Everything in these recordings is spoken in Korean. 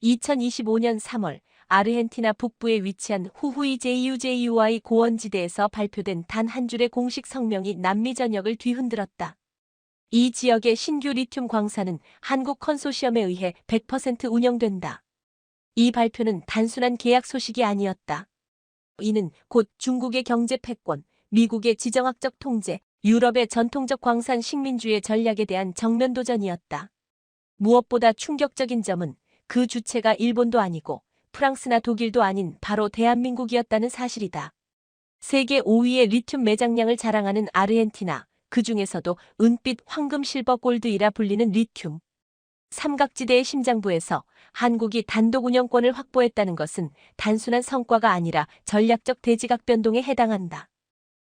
2025년 3월 아르헨티나 북부에 위치한 후후이 JUJUI 고원지대에서 발표된 단 한 줄의 공식 성명이 남미 전역을 뒤흔들었다. 이 지역의 신규 리튬 광산은 한국 컨소시엄에 의해 100% 운영된다. 이 발표는 단순한 계약 소식이 아니었다. 이는 곧 중국의 경제 패권, 미국의 지정학적 통제, 유럽의 전통적 광산 식민주의 전략에 대한 정면 도전이었다. 무엇보다 충격적인 점은 그 주체가 일본도 아니고 프랑스나 독일도 아닌 바로 대한민국이었다는 사실이다. 세계 5위의 리튬 매장량을 자랑하는 아르헨티나, 그 중에서도 은빛, 황금, 실버, 골드이라 불리는 리튬 삼각지대의 심장부에서 한국이 단독 운영권을 확보했다는 것은 단순한 성과가 아니라 전략적 대지각 변동에 해당한다.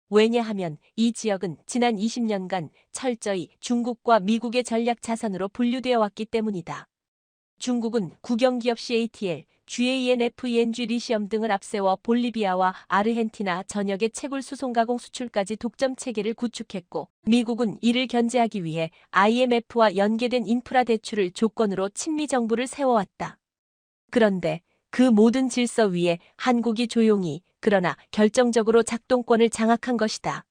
왜냐하면 이 지역은 지난 20년간 철저히 중국과 미국의 전략 자산으로 분류되어 왔기 때문이다. 중국은 국영기업 CATL, GANFENG 리시엄 등을 앞세워 볼리비아와 아르헨티나 전역의 채굴 수송 가공 수출까지 독점 체계를 구축했고, 미국은 이를 견제하기 위해 IMF와 연계된 인프라 대출을 조건으로 친미 정부를 세워왔다. 그런데 그 모든 질서 위에 한국이 조용히 그러나 결정적으로 작동권을 장악한 것이다.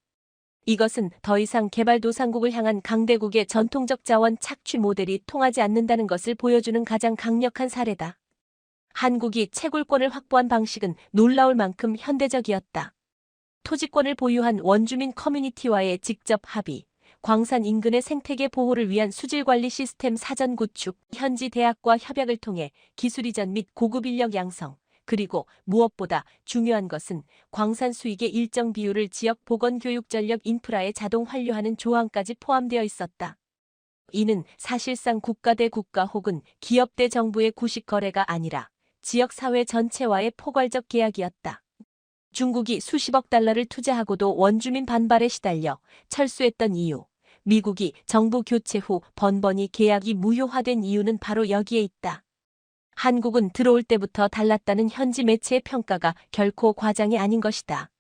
이것은 더 이상 개발도상국을 향한 강대국의 전통적 자원 착취 모델이 통하지 않는다는 것을 보여주는 가장 강력한 사례다. 한국이 채굴권을 확보한 방식은 놀라울 만큼 현대적이었다. 토지권을 보유한 원주민 커뮤니티와의 직접 합의, 광산 인근의 생태계 보호를 위한 수질관리 시스템 사전 구축, 현지 대학과 협약을 통해 기술 이전 및 고급 인력 양성, 그리고 무엇보다 중요한 것은 광산 수익의 일정 비율을 지역 보건교육 전력 인프라에 자동 환류하는 조항까지 포함되어 있었다. 이는 사실상 국가 대 국가 혹은 기업 대 정부의 구식 거래가 아니라 지역사회 전체와의 포괄적 계약이었다. 중국이 수십억 달러를 투자하고도 원주민 반발에 시달려 철수했던 이유, 미국이 정부 교체 후 번번이 계약이 무효화된 이유는 바로 여기에 있다. 한국은 들어올 때부터 달랐다는 현지 매체의 평가가 결코 과장이 아닌 것이다.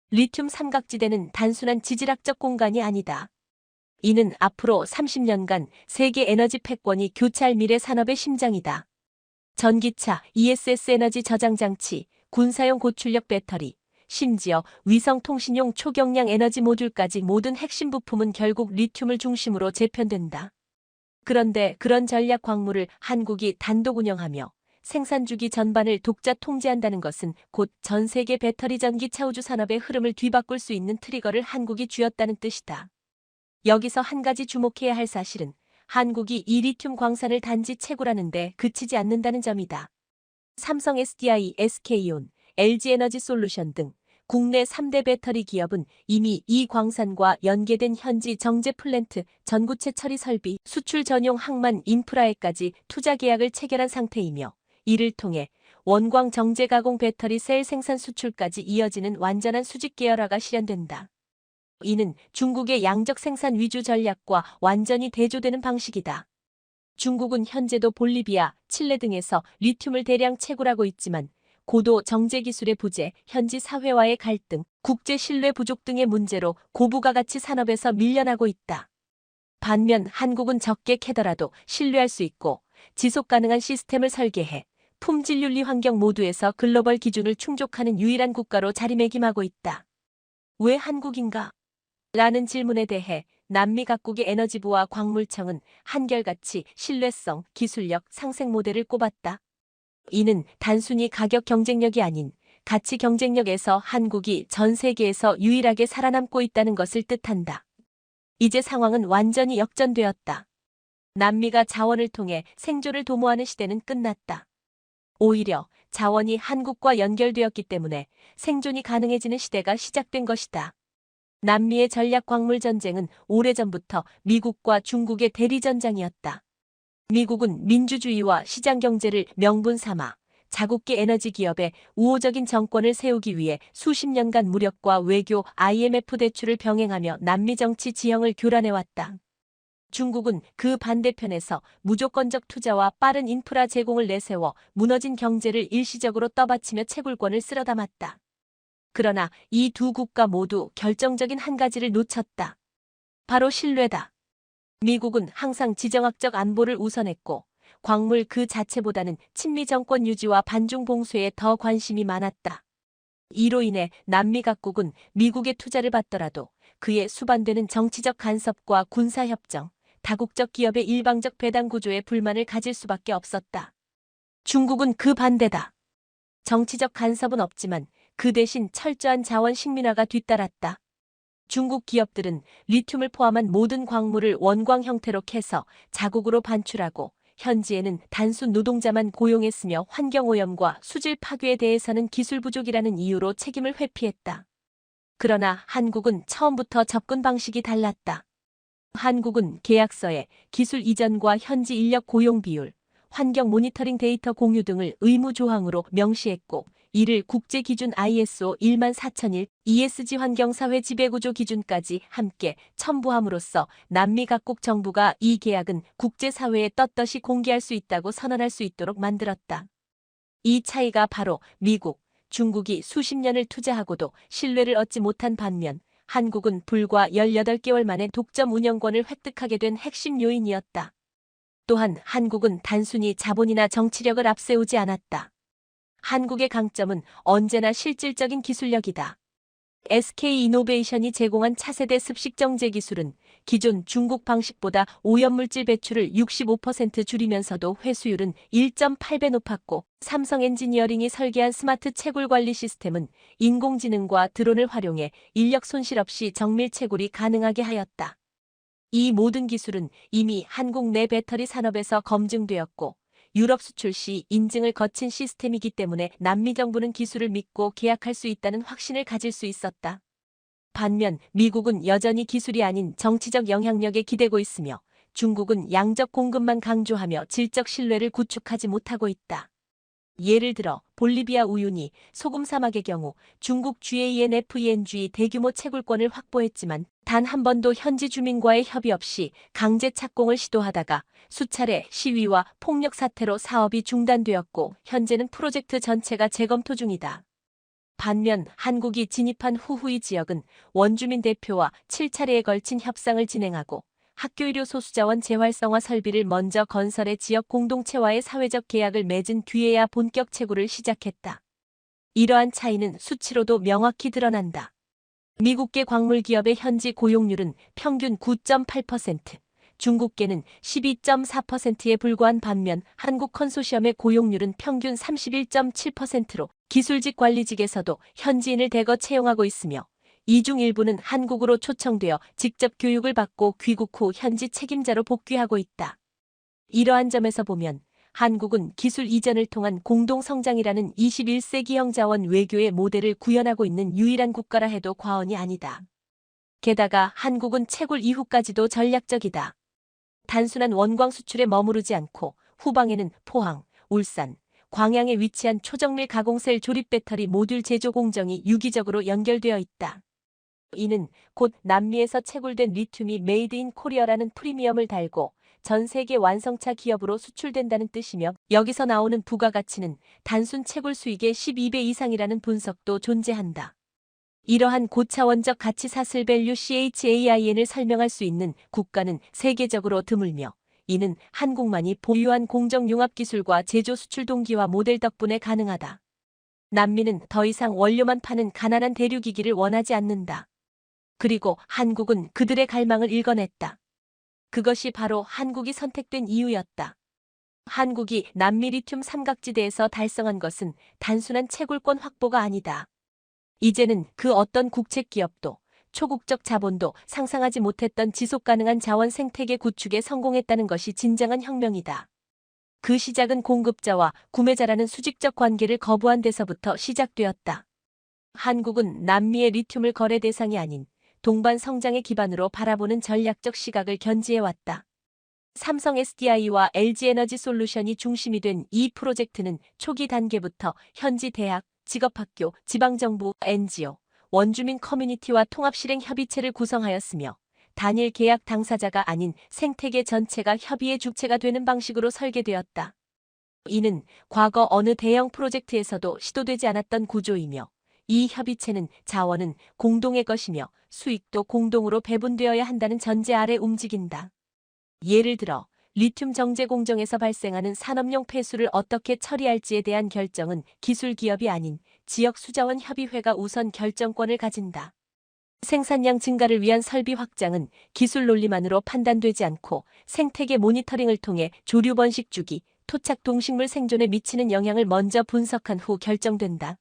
리튬 삼각지대는 단순한 지질학적 공간이 아니다. 이는 앞으로 30년간 세계 에너지 패권이 교차할 미래 산업의 심장이다. 전기차, ESS 에너지 저장 장치, 군사용 고출력 배터리, 심지어 위성통신용 초경량 에너지 모듈까지 모든 핵심 부품은 결국 리튬을 중심으로 재편된다. 그런데 그런 전략 광물을 한국이 단독 운영하며 생산주기 전반을 독자 통제한다는 것은 곧 전 세계 배터리 전기차 우주 산업의 흐름을 뒤바꿀 수 있는 트리거를 한국이 쥐었다는 뜻이다. 여기서 한 가지 주목해야 할 사실은 한국이 이 리튬 광산을 단지 채굴하는 데 그치지 않는다는 점이다. 삼성 SDI, SK온, LG에너지솔루션 등 국내 3대 배터리 기업은 이미 이 광산과 연계된 현지 정제 플랜트, 전구체 처리 설비, 수출 전용 항만 인프라에까지 투자 계약을 체결한 상태이며 이를 통해 원광 정제 가공 배터리 셀 생산 수출까지 이어지는 완전한 수직 계열화가 실현된다. 이는 중국의 양적 생산 위주 전략과 완전히 대조되는 방식이다. 중국은 현재도 볼리비아, 칠레 등에서 리튬을 대량 채굴하고 있지만 고도 정제 기술의 부재, 현지 사회와의 갈등, 국제 신뢰 부족 등의 문제로 고부가가치 산업에서 밀려나고 있다. 반면 한국은 적게 캐더라도 신뢰할 수 있고 지속 가능한 시스템을 설계해 품질윤리 환경 모두에서 글로벌 기준을 충족하는 유일한 국가로 자리매김하고 있다. 왜 한국인가? 라는 질문에 대해 남미 각국의 에너지부와 광물청은 한결같이 신뢰성, 기술력, 상생 모델을 꼽았다. 이는 단순히 가격 경쟁력이 아닌 가치 경쟁력에서 한국이 전 세계에서 유일하게 살아남고 있다는 것을 뜻한다. 이제 상황은 완전히 역전되었다. 남미가 자원을 통해 생존을 도모하는 시대는 끝났다. 오히려 자원이 한국과 연결되었기 때문에 생존이 가능해지는 시대가 시작된 것이다. 남미의 전략 광물 전쟁은 오래전부터 미국과 중국의 대리전장이었다. 미국은 민주주의와 시장 경제를 명분 삼아 자국계 에너지 기업에 우호적인 정권을 세우기 위해 수십 년간 무력과 외교, IMF 대출을 병행하며 남미 정치 지형을 교란해왔다. 중국은 그 반대편에서 무조건적 투자와 빠른 인프라 제공을 내세워 무너진 경제를 일시적으로 떠받치며 채굴권을 쓸어담았다. 그러나 이 두 국가 모두 결정적인 한 가지를 놓쳤다. 바로 신뢰다. 미국은 항상 지정학적 안보를 우선했고 광물 그 자체보다는 친미 정권 유지와 반중 봉쇄에 더 관심이 많았다. 이로 인해 남미 각국은 미국의 투자를 받더라도 그에 수반되는 정치적 간섭과 군사협정, 다국적 기업의 일방적 배당 구조에 불만을 가질 수밖에 없었다. 중국은 그 반대다. 정치적 간섭은 없지만 그 대신 철저한 자원 식민화가 뒤따랐다. 중국 기업들은 리튬을 포함한 모든 광물을 원광 형태로 캐서 자국으로 반출하고 현지에는 단순 노동자만 고용했으며 환경오염과 수질 파괴에 대해서는 기술 부족이라는 이유로 책임을 회피했다. 그러나 한국은 처음부터 접근 방식이 달랐다. 한국은 계약서에 기술 이전과 현지 인력 고용 비율, 환경 모니터링 데이터 공유 등을 의무 조항으로 명시했고 이를 국제기준 ISO 14001 ESG 환경사회 지배구조 기준까지 함께 첨부함으로써 남미 각국 정부가 이 계약은 국제사회에 떳떳이 공개할 수 있다고 선언할 수 있도록 만들었다. 이 차이가 바로 미국, 중국이 수십 년을 투자하고도 신뢰를 얻지 못한 반면 한국은 불과 18개월 만에 독점 운영권을 획득하게 된 핵심 요인이었다. 또한 한국은 단순히 자본이나 정치력을 앞세우지 않았다. 한국의 강점은 언제나 실질적인 기술력이다. SK이노베이션이 제공한 차세대 습식정제 기술은 기존 중국 방식보다 오염물질 배출을 65% 줄이면서도 회수율은 1.8배 높았고 삼성 엔지니어링이 설계한 스마트 채굴 관리 시스템은 인공지능과 드론을 활용해 인력 손실 없이 정밀 채굴이 가능하게 하였다. 이 모든 기술은 이미 한국 내 배터리 산업에서 검증되었고 유럽 수출 시 인증을 거친 시스템이기 때문에 남미 정부는 기술을 믿고 계약할 수 있다는 확신을 가질 수 있었다. 반면 미국은 여전히 기술이 아닌 정치적 영향력에 기대고 있으며 중국은 양적 공급만 강조하며 질적 신뢰를 구축하지 못하고 있다. 예를 들어 볼리비아 우유니 소금 사막의 경우 중국 GANFENG 대규모 채굴권을 확보했지만 단 한 번도 현지 주민과의 협의 없이 강제 착공을 시도하다가 수차례 시위와 폭력 사태로 사업이 중단되었고 현재는 프로젝트 전체가 재검토 중이다. 반면 한국이 진입한 후후이 지역은 원주민 대표와 7차례에 걸친 협상을 진행하고 학교의료 소수자원 재활성화 설비를 먼저 건설해 지역 공동체와의 사회적 계약을 맺은 뒤에야 본격 채굴을 시작했다. 이러한 차이는 수치로도 명확히 드러난다. 미국계 광물기업의 현지 고용률은 평균 9.8%, 중국계는 12.4%에 불과한 반면 한국 컨소시엄의 고용률은 평균 31.7%로 기술직 관리직에서도 현지인을 대거 채용하고 있으며 이 중 일부는 한국으로 초청되어 직접 교육을 받고 귀국 후 현지 책임자로 복귀하고 있다. 이러한 점에서 보면 한국은 기술 이전을 통한 공동성장이라는 21세기형 자원 외교의 모델을 구현하고 있는 유일한 국가라 해도 과언이 아니다. 게다가 한국은 채굴 이후까지도 전략적이다. 단순한 원광 수출에 머무르지 않고 후방에는 포항, 울산, 광양에 위치한 초정밀 가공셀 조립 배터리 모듈 제조 공정이 유기적으로 연결되어 있다. 이는 곧 남미에서 채굴된 리튬이 메이드 인 코리아라는 프리미엄을 달고 전 세계 완성차 기업으로 수출된다는 뜻이며 여기서 나오는 부가가치는 단순 채굴 수익의 12배 이상이라는 분석도 존재한다. 이러한 고차원적 가치 사슬 밸류 CHAIN을 설명할 수 있는 국가는 세계적으로 드물며 이는 한국만이 보유한 공정융합 기술과 제조 수출 동기와 모델 덕분에 가능하다. 남미는 더 이상 원료만 파는 가난한 대륙이기를 원하지 않는다. 그리고 한국은 그들의 갈망을 읽어냈다. 그것이 바로 한국이 선택된 이유였다. 한국이 남미 리튬 삼각지대에서 달성한 것은 단순한 채굴권 확보가 아니다. 이제는 그 어떤 국책기업도 초국적 자본도 상상하지 못했던 지속가능한 자원 생태계 구축에 성공했다는 것이 진정한 혁명이다. 그 시작은 공급자와 구매자라는 수직적 관계를 거부한 데서부터 시작되었다. 한국은 남미의 리튬을 거래 대상이 아닌 동반 성장의 기반으로 바라보는 전략적 시각을 견지해왔다. 삼성 SDI와 LG에너지솔루션이 중심이 된 이 프로젝트는 초기 단계부터 현지 대학, 직업학교, 지방정부, NGO, 원주민 커뮤니티와 통합실행협의체를 구성하였으며 단일 계약 당사자가 아닌 생태계 전체가 협의의 주체가 되는 방식으로 설계되었다. 이는 과거 어느 대형 프로젝트에서도 시도되지 않았던 구조이며 이 협의체는 자원은 공동의 것이며 수익도 공동으로 배분되어야 한다는 전제 아래 움직인다. 예를 들어 리튬 정제 공정에서 발생하는 산업용 폐수를 어떻게 처리할지에 대한 결정은 기술 기업이 아닌 지역수자원 협의회가 우선 결정권을 가진다. 생산량 증가를 위한 설비 확장은 기술 논리만으로 판단되지 않고 생태계 모니터링을 통해 조류 번식 주기, 토착 동식물 생존에 미치는 영향을 먼저 분석한 후 결정된다.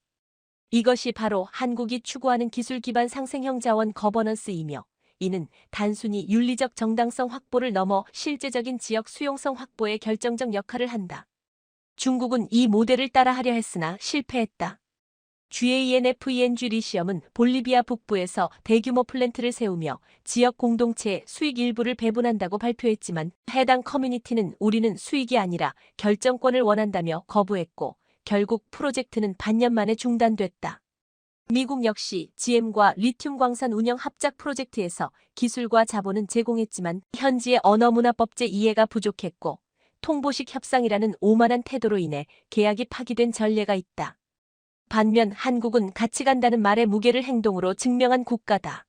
이것이 바로 한국이 추구하는 기술 기반 상생형 자원 거버넌스이며, 이는 단순히 윤리적 정당성 확보를 넘어 실제적인 지역 수용성 확보에 결정적 역할을 한다. 중국은 이 모델을 따라하려 했으나 실패했다. GANFENG 리시엄은 볼리비아 북부에서 대규모 플랜트를 세우며 지역 공동체에 수익 일부를 배분한다고 발표했지만, 해당 커뮤니티는 우리는 수익이 아니라 결정권을 원한다며 거부했고, 결국 프로젝트는 반년 만에 중단됐다. 미국 역시 GM과 리튬 광산 운영 합작 프로젝트에서 기술과 자본은 제공했지만 현지의 언어문화법제 이해가 부족했고, 통보식 협상이라는 오만한 태도로 인해 계약이 파기된 전례가 있다. 반면 한국은 같이 간다는 말의 무게를 행동으로 증명한 국가다.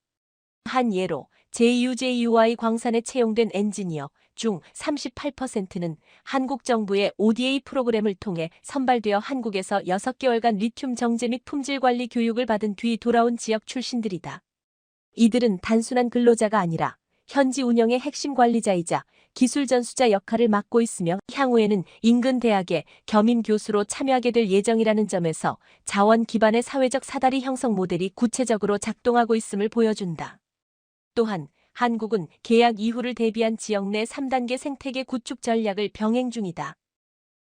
한 예로 JUJUI 광산에 채용된 엔지니어 중 38%는 한국 정부의 ODA 프로그램을 통해 선발되어 한국에서 6개월간 리튬 정제 및 품질 관리 교육을 받은 뒤 돌아온 지역 출신들이다. 이들은 단순한 근로자가 아니라 현지 운영의 핵심 관리자이자 기술 전수자 역할을 맡고 있으며, 향후에는 인근 대학의 겸임 교수로 참여하게 될 예정이라는 점에서 자원 기반의 사회적 사다리 형성 모델이 구체적으로 작동하고 있음을 보여준다. 또한 한국은 계약 이후를 대비한 지역 내 3단계 생태계 구축 전략을 병행 중이다.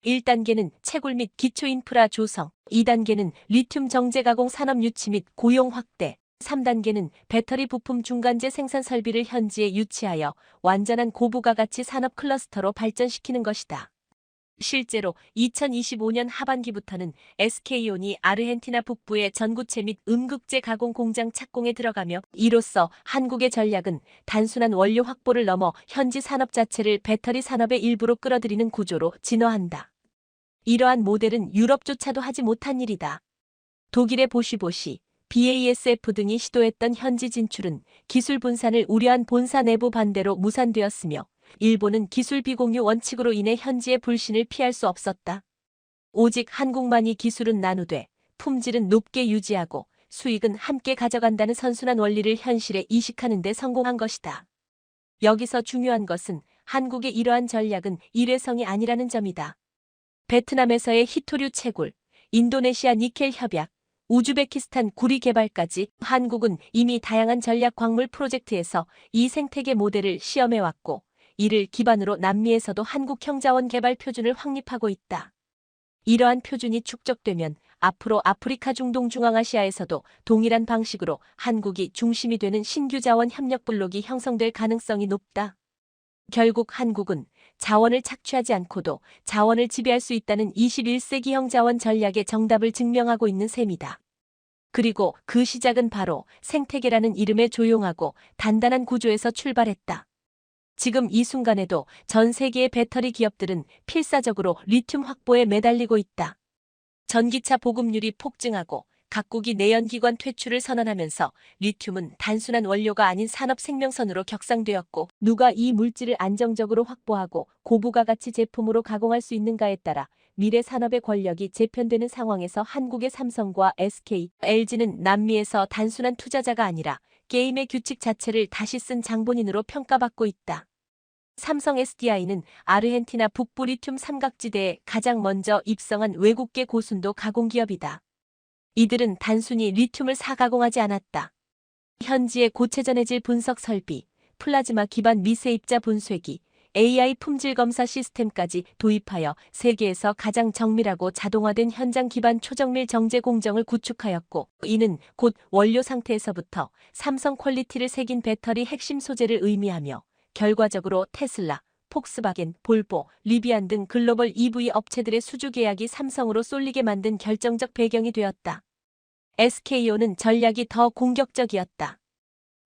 1단계는 채굴 및 기초 인프라 조성, 2단계는 리튬 정제 가공 산업 유치 및 고용 확대, 3단계는 배터리 부품 중간재 생산 설비를 현지에 유치하여 완전한 고부가가치 산업 클러스터로 발전시키는 것이다. 실제로 2025년 하반기부터는 SK온이 아르헨티나 북부의 전구체 및 음극재 가공 공장 착공에 들어가며, 이로써 한국의 전략은 단순한 원료 확보를 넘어 현지 산업 자체를 배터리 산업의 일부로 끌어들이는 구조로 진화한다. 이러한 모델은 유럽조차도 하지 못한 일이다. 독일의 보쉬보시, BASF 등이 시도했던 현지 진출은 기술 분산을 우려한 본사 내부 반대로 무산되었으며, 일본은 기술 비공유 원칙으로 인해 현지의 불신을 피할 수 없었다. 오직 한국만이 기술은 나누되 품질은 높게 유지하고 수익은 함께 가져간다는 선순환 원리를 현실에 이식하는 데 성공한 것이다. 여기서 중요한 것은 한국의 이러한 전략은 일회성이 아니라는 점이다. 베트남에서의 히토류 채굴, 인도네시아 니켈 협약, 우즈베키스탄 구리 개발까지 한국은 이미 다양한 전략 광물 프로젝트에서 이 생태계 모델을 시험해왔고, 이를 기반으로 남미에서도 한국형 자원 개발 표준을 확립하고 있다. 이러한 표준이 축적되면 앞으로 아프리카 중동 중앙아시아에서도 동일한 방식으로 한국이 중심이 되는 신규 자원 협력 블록이 형성될 가능성이 높다. 결국 한국은 자원을 착취하지 않고도 자원을 지배할 수 있다는 21세기형 자원 전략의 정답을 증명하고 있는 셈이다. 그리고 그 시작은 바로 생태계라는 이름의 조용하고 단단한 구조에서 출발했다. 지금 이 순간에도 전 세계의 배터리 기업들은 필사적으로 리튬 확보에 매달리고 있다. 전기차 보급률이 폭증하고 각국이 내연기관 퇴출을 선언하면서 리튬은 단순한 원료가 아닌 산업 생명선으로 격상되었고, 누가 이 물질을 안정적으로 확보하고 고부가가치 제품으로 가공할 수 있는가에 따라 미래 산업의 권력이 재편되는 상황에서 한국의 삼성과 SK, LG는 남미에서 단순한 투자자가 아니라 게임의 규칙 자체를 다시 쓴 장본인으로 평가받고 있다. 삼성 SDI는 아르헨티나 북부 리튬 삼각지대에 가장 먼저 입성한 외국계 고순도 가공기업이다. 이들은 단순히 리튬을 사가공하지 않았다. 현지의 고체전해질 분석 설비, 플라즈마 기반 미세입자 분쇄기, AI 품질 검사 시스템까지 도입하여 세계에서 가장 정밀하고 자동화된 현장 기반 초정밀 정제 공정을 구축하였고, 이는 곧 원료 상태에서부터 삼성 퀄리티를 새긴 배터리 핵심 소재를 의미하며, 결과적으로 테슬라, 폭스바겐, 볼보, 리비안 등 글로벌 EV 업체들의 수주 계약이 삼성으로 쏠리게 만든 결정적 배경이 되었다. SK온은 전략이 더 공격적이었다.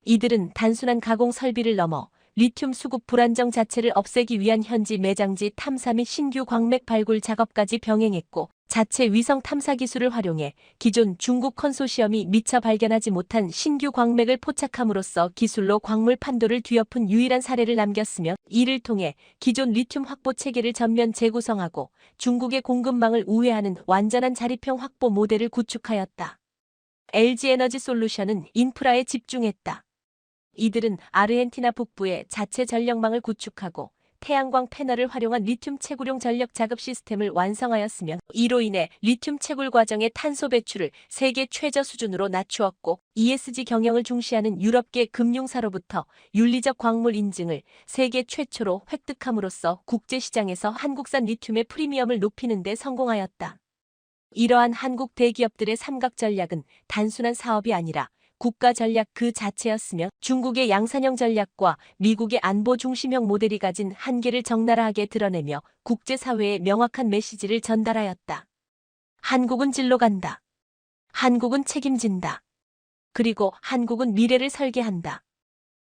이들은 단순한 가공 설비를 넘어 리튬 수급 불안정 자체를 없애기 위한 현지 매장지 탐사 및 신규 광맥 발굴 작업까지 병행했고, 자체 위성 탐사 기술을 활용해 기존 중국 컨소시엄이 미처 발견하지 못한 신규 광맥을 포착함으로써 기술로 광물 판도를 뒤엎은 유일한 사례를 남겼으며, 이를 통해 기존 리튬 확보 체계를 전면 재구성하고 중국의 공급망을 우회하는 완전한 자립형 확보 모델을 구축하였다. LG에너지솔루션은 인프라에 집중했다. 이들은 아르헨티나 북부에 자체 전력망을 구축하고 태양광 패널을 활용한 리튬 채굴용 전력 작업 시스템을 완성하였으며, 이로 인해 리튬 채굴 과정의 탄소 배출을 세계 최저 수준으로 낮추었고, ESG 경영을 중시하는 유럽계 금융사로부터 윤리적 광물 인증을 세계 최초로 획득함으로써 국제시장에서 한국산 리튬의 프리미엄을 높이는 데 성공하였다. 이러한 한국 대기업들의 삼각 전략은 단순한 사업이 아니라 국가 전략 그 자체였으며, 중국의 양산형 전략과 미국의 안보 중심형 모델이 가진 한계를 적나라하게 드러내며 국제사회에 명확한 메시지를 전달하였다. 한국은 진로 간다. 한국은 책임진다. 그리고 한국은 미래를 설계한다.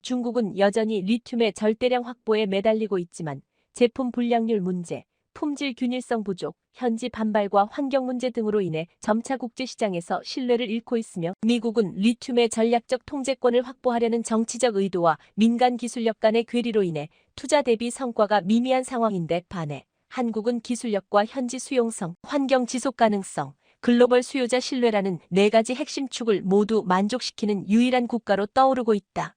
중국은 여전히 리튬의 절대량 확보에 매달리고 있지만 제품 불량률 문제, 품질 균일성 부족, 현지 반발과 환경 문제 등으로 인해 점차 국제시장에서 신뢰를 잃고 있으며, 미국은 리튬의 전략적 통제권을 확보하려는 정치적 의도와 민간 기술력 간의 괴리로 인해 투자 대비 성과가 미미한 상황인데 반해 한국은 기술력과 현지 수용성, 환경 지속 가능성, 글로벌 수요자 신뢰라는 네 가지 핵심 축을 모두 만족시키는 유일한 국가로 떠오르고 있다.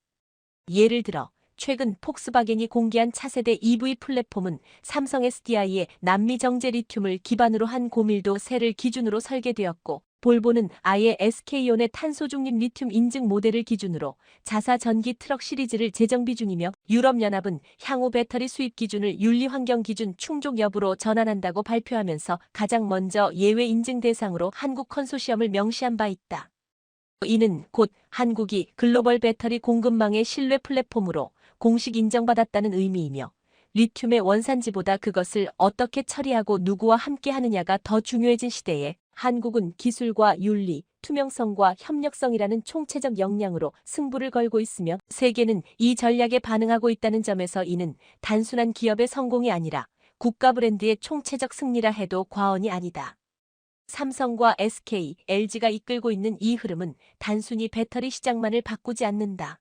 예를 들어 최근 폭스바겐이 공개한 차세대 EV 플랫폼은 삼성 SDI의 남미 정제 리튬을 기반으로 한 고밀도 셀을 기준으로 설계되었고, 볼보는 아예 SK온의 탄소 중립 리튬 인증 모델을 기준으로 자사 전기 트럭 시리즈를 재정비 중이며, 유럽연합은 향후 배터리 수입 기준을 윤리환경 기준 충족 여부로 전환한다고 발표하면서 가장 먼저 예외 인증 대상으로 한국 컨소시엄을 명시한 바 있다. 이는 곧 한국이 글로벌 배터리 공급망의 신뢰 플랫폼으로 공식 인정받았다는 의미이며, 리튬의 원산지보다 그것을 어떻게 처리하고 누구와 함께 하느냐가 더 중요해진 시대에 한국은 기술과 윤리, 투명성과 협력성이라는 총체적 역량으로 승부를 걸고 있으며, 세계는 이 전략에 반응하고 있다는 점에서 이는 단순한 기업의 성공이 아니라 국가 브랜드의 총체적 승리라 해도 과언이 아니다. 삼성과 SK, LG가 이끌고 있는 이 흐름은 단순히 배터리 시장만을 바꾸지 않는다.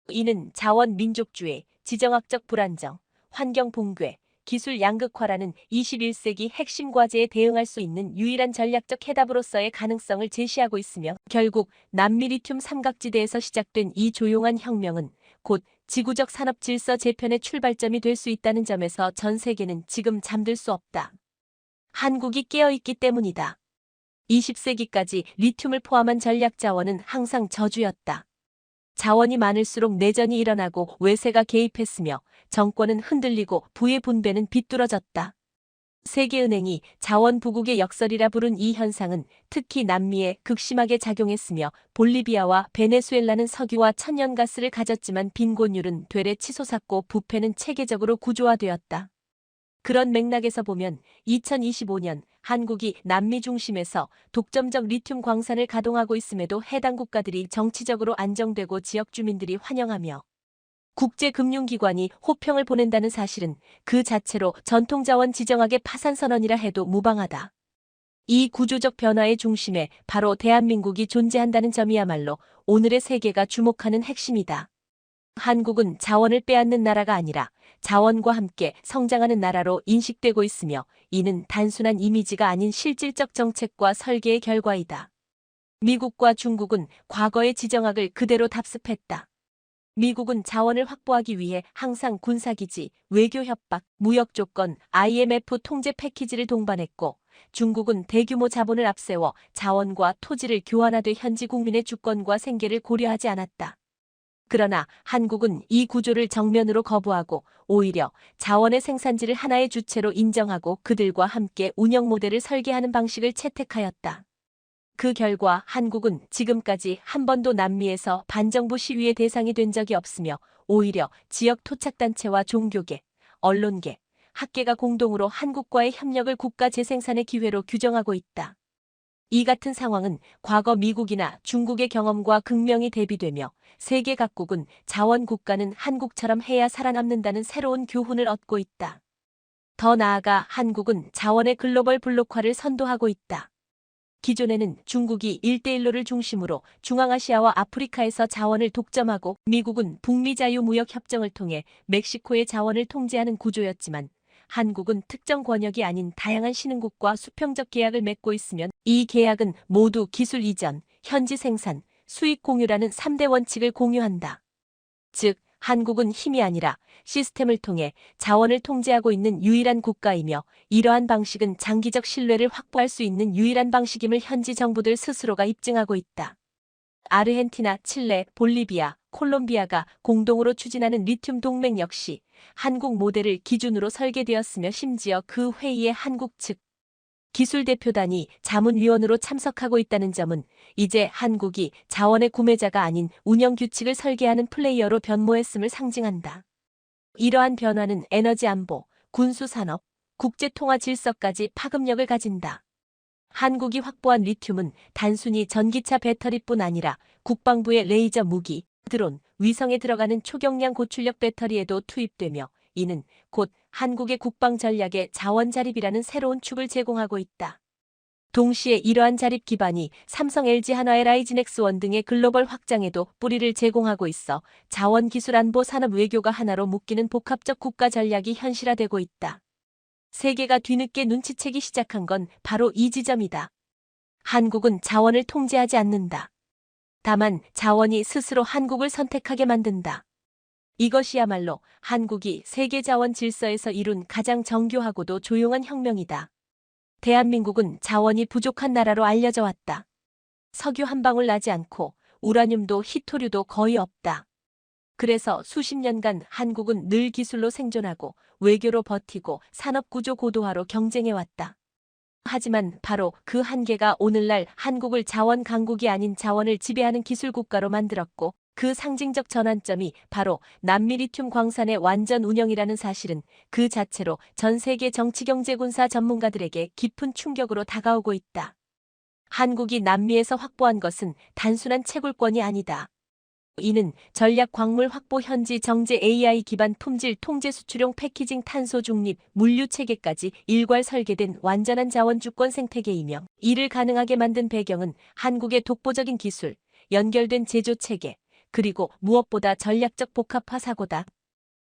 이는 자원 민족주의, 지정학적 불안정, 환경 붕괴, 기술 양극화라는 21세기 핵심 과제에 대응할 수 있는 유일한 전략적 해답으로서의 가능성을 제시하고 있으며, 결국 남미 리튬 삼각지대에서 시작된 이 조용한 혁명은 곧 지구적 산업 질서 재편의 출발점이 될 수 있다는 점에서 전 세계는 지금 잠들 수 없다. 한국이 깨어있기 때문이다. 20세기까지 리튬을 포함한 전략 자원은 항상 저주였다. 자원이 많을수록 내전이 일어나고 외세가 개입했으며 정권은 흔들리고 부의 분배는 비뚤어졌다. 세계은행이 자원 부국의 역설이라 부른 이 현상은 특히 남미에 극심하게 작용했으며, 볼리비아와 베네수엘라는 석유와 천연가스를 가졌지만 빈곤율은 되레 치솟았고 부패는 체계적으로 구조화되었다. 그런 맥락에서 보면 2025년 한국이 남미 중심에서 독점적 리튬 광산을 가동하고 있음에도 해당 국가들이 정치적으로 안정되고 지역 주민들이 환영하며 국제금융기관이 호평을 보낸다는 사실은 그 자체로 전통자원 지정학의 파산선언이라 해도 무방하다. 이 구조적 변화의 중심에 바로 대한민국이 존재한다는 점이야말로 오늘의 세계가 주목하는 핵심이다. 한국은 자원을 빼앗는 나라가 아니라 자원과 함께 성장하는 나라로 인식되고 있으며, 이는 단순한 이미지가 아닌 실질적 정책과 설계의 결과이다. 미국과 중국은 과거의 지정학을 그대로 답습했다. 미국은 자원을 확보하기 위해 항상 군사기지, 외교 협박, 무역 조건, IMF 통제 패키지를 동반했고, 중국은 대규모 자본을 앞세워 자원과 토지를 교환하되 현지 국민의 주권과 생계를 고려하지 않았다. 그러나 한국은 이 구조를 정면으로 거부하고 오히려 자원의 생산지를 하나의 주체로 인정하고 그들과 함께 운영 모델을 설계하는 방식을 채택하였다. 그 결과 한국은 지금까지 한 번도 남미에서 반정부 시위의 대상이 된 적이 없으며, 오히려 지역 토착단체와 종교계, 언론계, 학계가 공동으로 한국과의 협력을 국가 재생산의 기회로 규정하고 있다. 이 같은 상황은 과거 미국이나 중국의 경험과 극명히 대비되며, 세계 각국은 자원 국가는 한국처럼 해야 살아남는다는 새로운 교훈을 얻고 있다. 더 나아가 한국은 자원의 글로벌 블록화를 선도하고 있다. 기존에는 중국이 1대1로를 중심으로 중앙아시아와 아프리카에서 자원을 독점하고 미국은 북미 자유무역협정을 통해 멕시코의 자원을 통제하는 구조였지만 한국은 특정 권역이 아닌 다양한 신흥국과 수평적 계약을 맺고 있으면 이 계약은 모두 기술 이전, 현지 생산, 수익 공유라는 3대 원칙을 공유한다. 즉, 한국은 힘이 아니라 시스템을 통해 자원을 통제하고 있는 유일한 국가이며 이러한 방식은 장기적 신뢰를 확보할 수 있는 유일한 방식임을 현지 정부들 스스로가 입증하고 있다. 아르헨티나, 칠레, 볼리비아, 콜롬비아가 공동으로 추진하는 리튬 동맹 역시 한국 모델을 기준으로 설계되었으며 심지어 그 회의에 한국 측 기술대표단이 자문위원으로 참석하고 있다는 점은 이제 한국이 자원의 구매자가 아닌 운영 규칙을 설계하는 플레이어로 변모했음을 상징한다. 이러한 변화는 에너지 안보, 군수산업, 국제통화 질서까지 파급력을 가진다. 한국이 확보한 리튬은 단순히 전기차 배터리뿐 아니라 국방부의 레이저 무기, 드론, 위성에 들어가는 초경량 고출력 배터리에도 투입되며 이는 곧 한국의 국방 전략의 자원 자립이라는 새로운 축을 제공하고 있다. 동시에 이러한 자립 기반이 삼성, LG, 한화, LIG, 넥스원 등의 글로벌 확장에도 뿌리를 제공하고 있어 자원 기술 안보 산업 외교가 하나로 묶이는 복합적 국가 전략이 현실화되고 있다. 세계가 뒤늦게 눈치채기 시작한 건 바로 이 지점이다. 한국은 자원을 통제하지 않는다. 다만 자원이 스스로 한국을 선택하게 만든다. 이것이야말로 한국이 세계 자원 질서에서 이룬 가장 정교하고도 조용한 혁명이다. 대한민국은 자원이 부족한 나라로 알려져 왔다. 석유 한 방울 나지 않고 우라늄도 히토류도 거의 없다. 그래서 수십 년간 한국은 늘 기술로 생존하고 외교로 버티고 산업구조 고도화로 경쟁해왔다. 하지만 바로 그 한계가 오늘날 한국을 자원 강국이 아닌 자원을 지배하는 기술국가로 만들었고 그 상징적 전환점이 바로 남미 리튬 광산의 완전 운영이라는 사실은 그 자체로 전 세계 정치경제군사 전문가들에게 깊은 충격으로 다가오고 있다. 한국이 남미에서 확보한 것은 단순한 채굴권이 아니다. 이는 전략 광물 확보, 현지 정제, AI 기반 품질 통제, 수출용 패키징, 탄소 중립, 물류 체계까지 일괄 설계된 완전한 자원 주권 생태계이며 이를 가능하게 만든 배경은 한국의 독보적인 기술, 연결된 제조 체계, 그리고 무엇보다 전략적 복합화 사고다.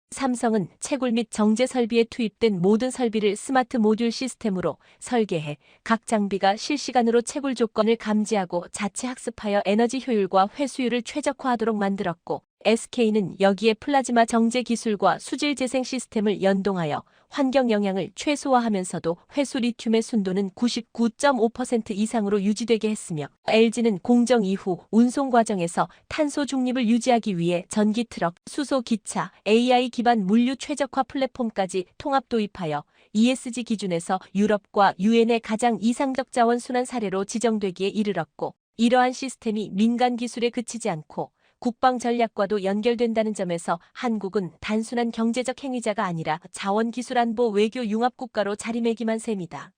삼성은 채굴 및 정제 설비에 투입된 모든 설비를 스마트 모듈 시스템으로 설계해 각 장비가 실시간으로 채굴 조건을 감지하고 자체 학습하여 에너지 효율과 회수율을 최적화하도록 만들었고, SK는 여기에 플라즈마 정제 기술과 수질 재생 시스템을 연동하여 환경 영향을 최소화하면서도 회수 리튬의 순도는 99.5% 이상으로 유지되게 했으며, LG는 공정 이후 운송 과정에서 탄소 중립을 유지하기 위해 전기 트럭, 수소 기차, AI 기반 물류 최적화 플랫폼까지 통합 도입하여 ESG 기준에서 유럽과 유엔의 가장 이상적 자원 순환 사례로 지정되기에 이르렀고, 이러한 시스템이 민간 기술에 그치지 않고 국방 전략과도 연결된다는 점에서 한국은 단순한 경제적 행위자가 아니라 자원기술 안보 외교 융합국가로 자리매김한 셈이다.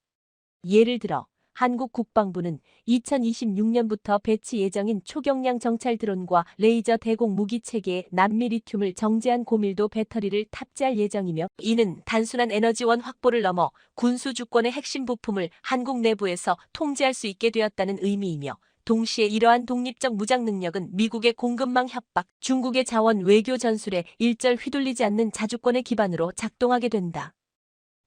예를 들어 한국 국방부는 2026년부터 배치 예정인 초경량 정찰 드론과 레이저 대공 무기 체계에 남미 리튬을 정제한 고밀도 배터리를 탑재할 예정이며, 이는 단순한 에너지원 확보를 넘어 군수 주권의 핵심 부품을 한국 내부에서 통제할 수 있게 되었다는 의미이며, 동시에 이러한 독립적 무장 능력은 미국의 공급망 협박, 중국의 자원 외교 전술에 일절 휘둘리지 않는 자주권의 기반으로 작동하게 된다.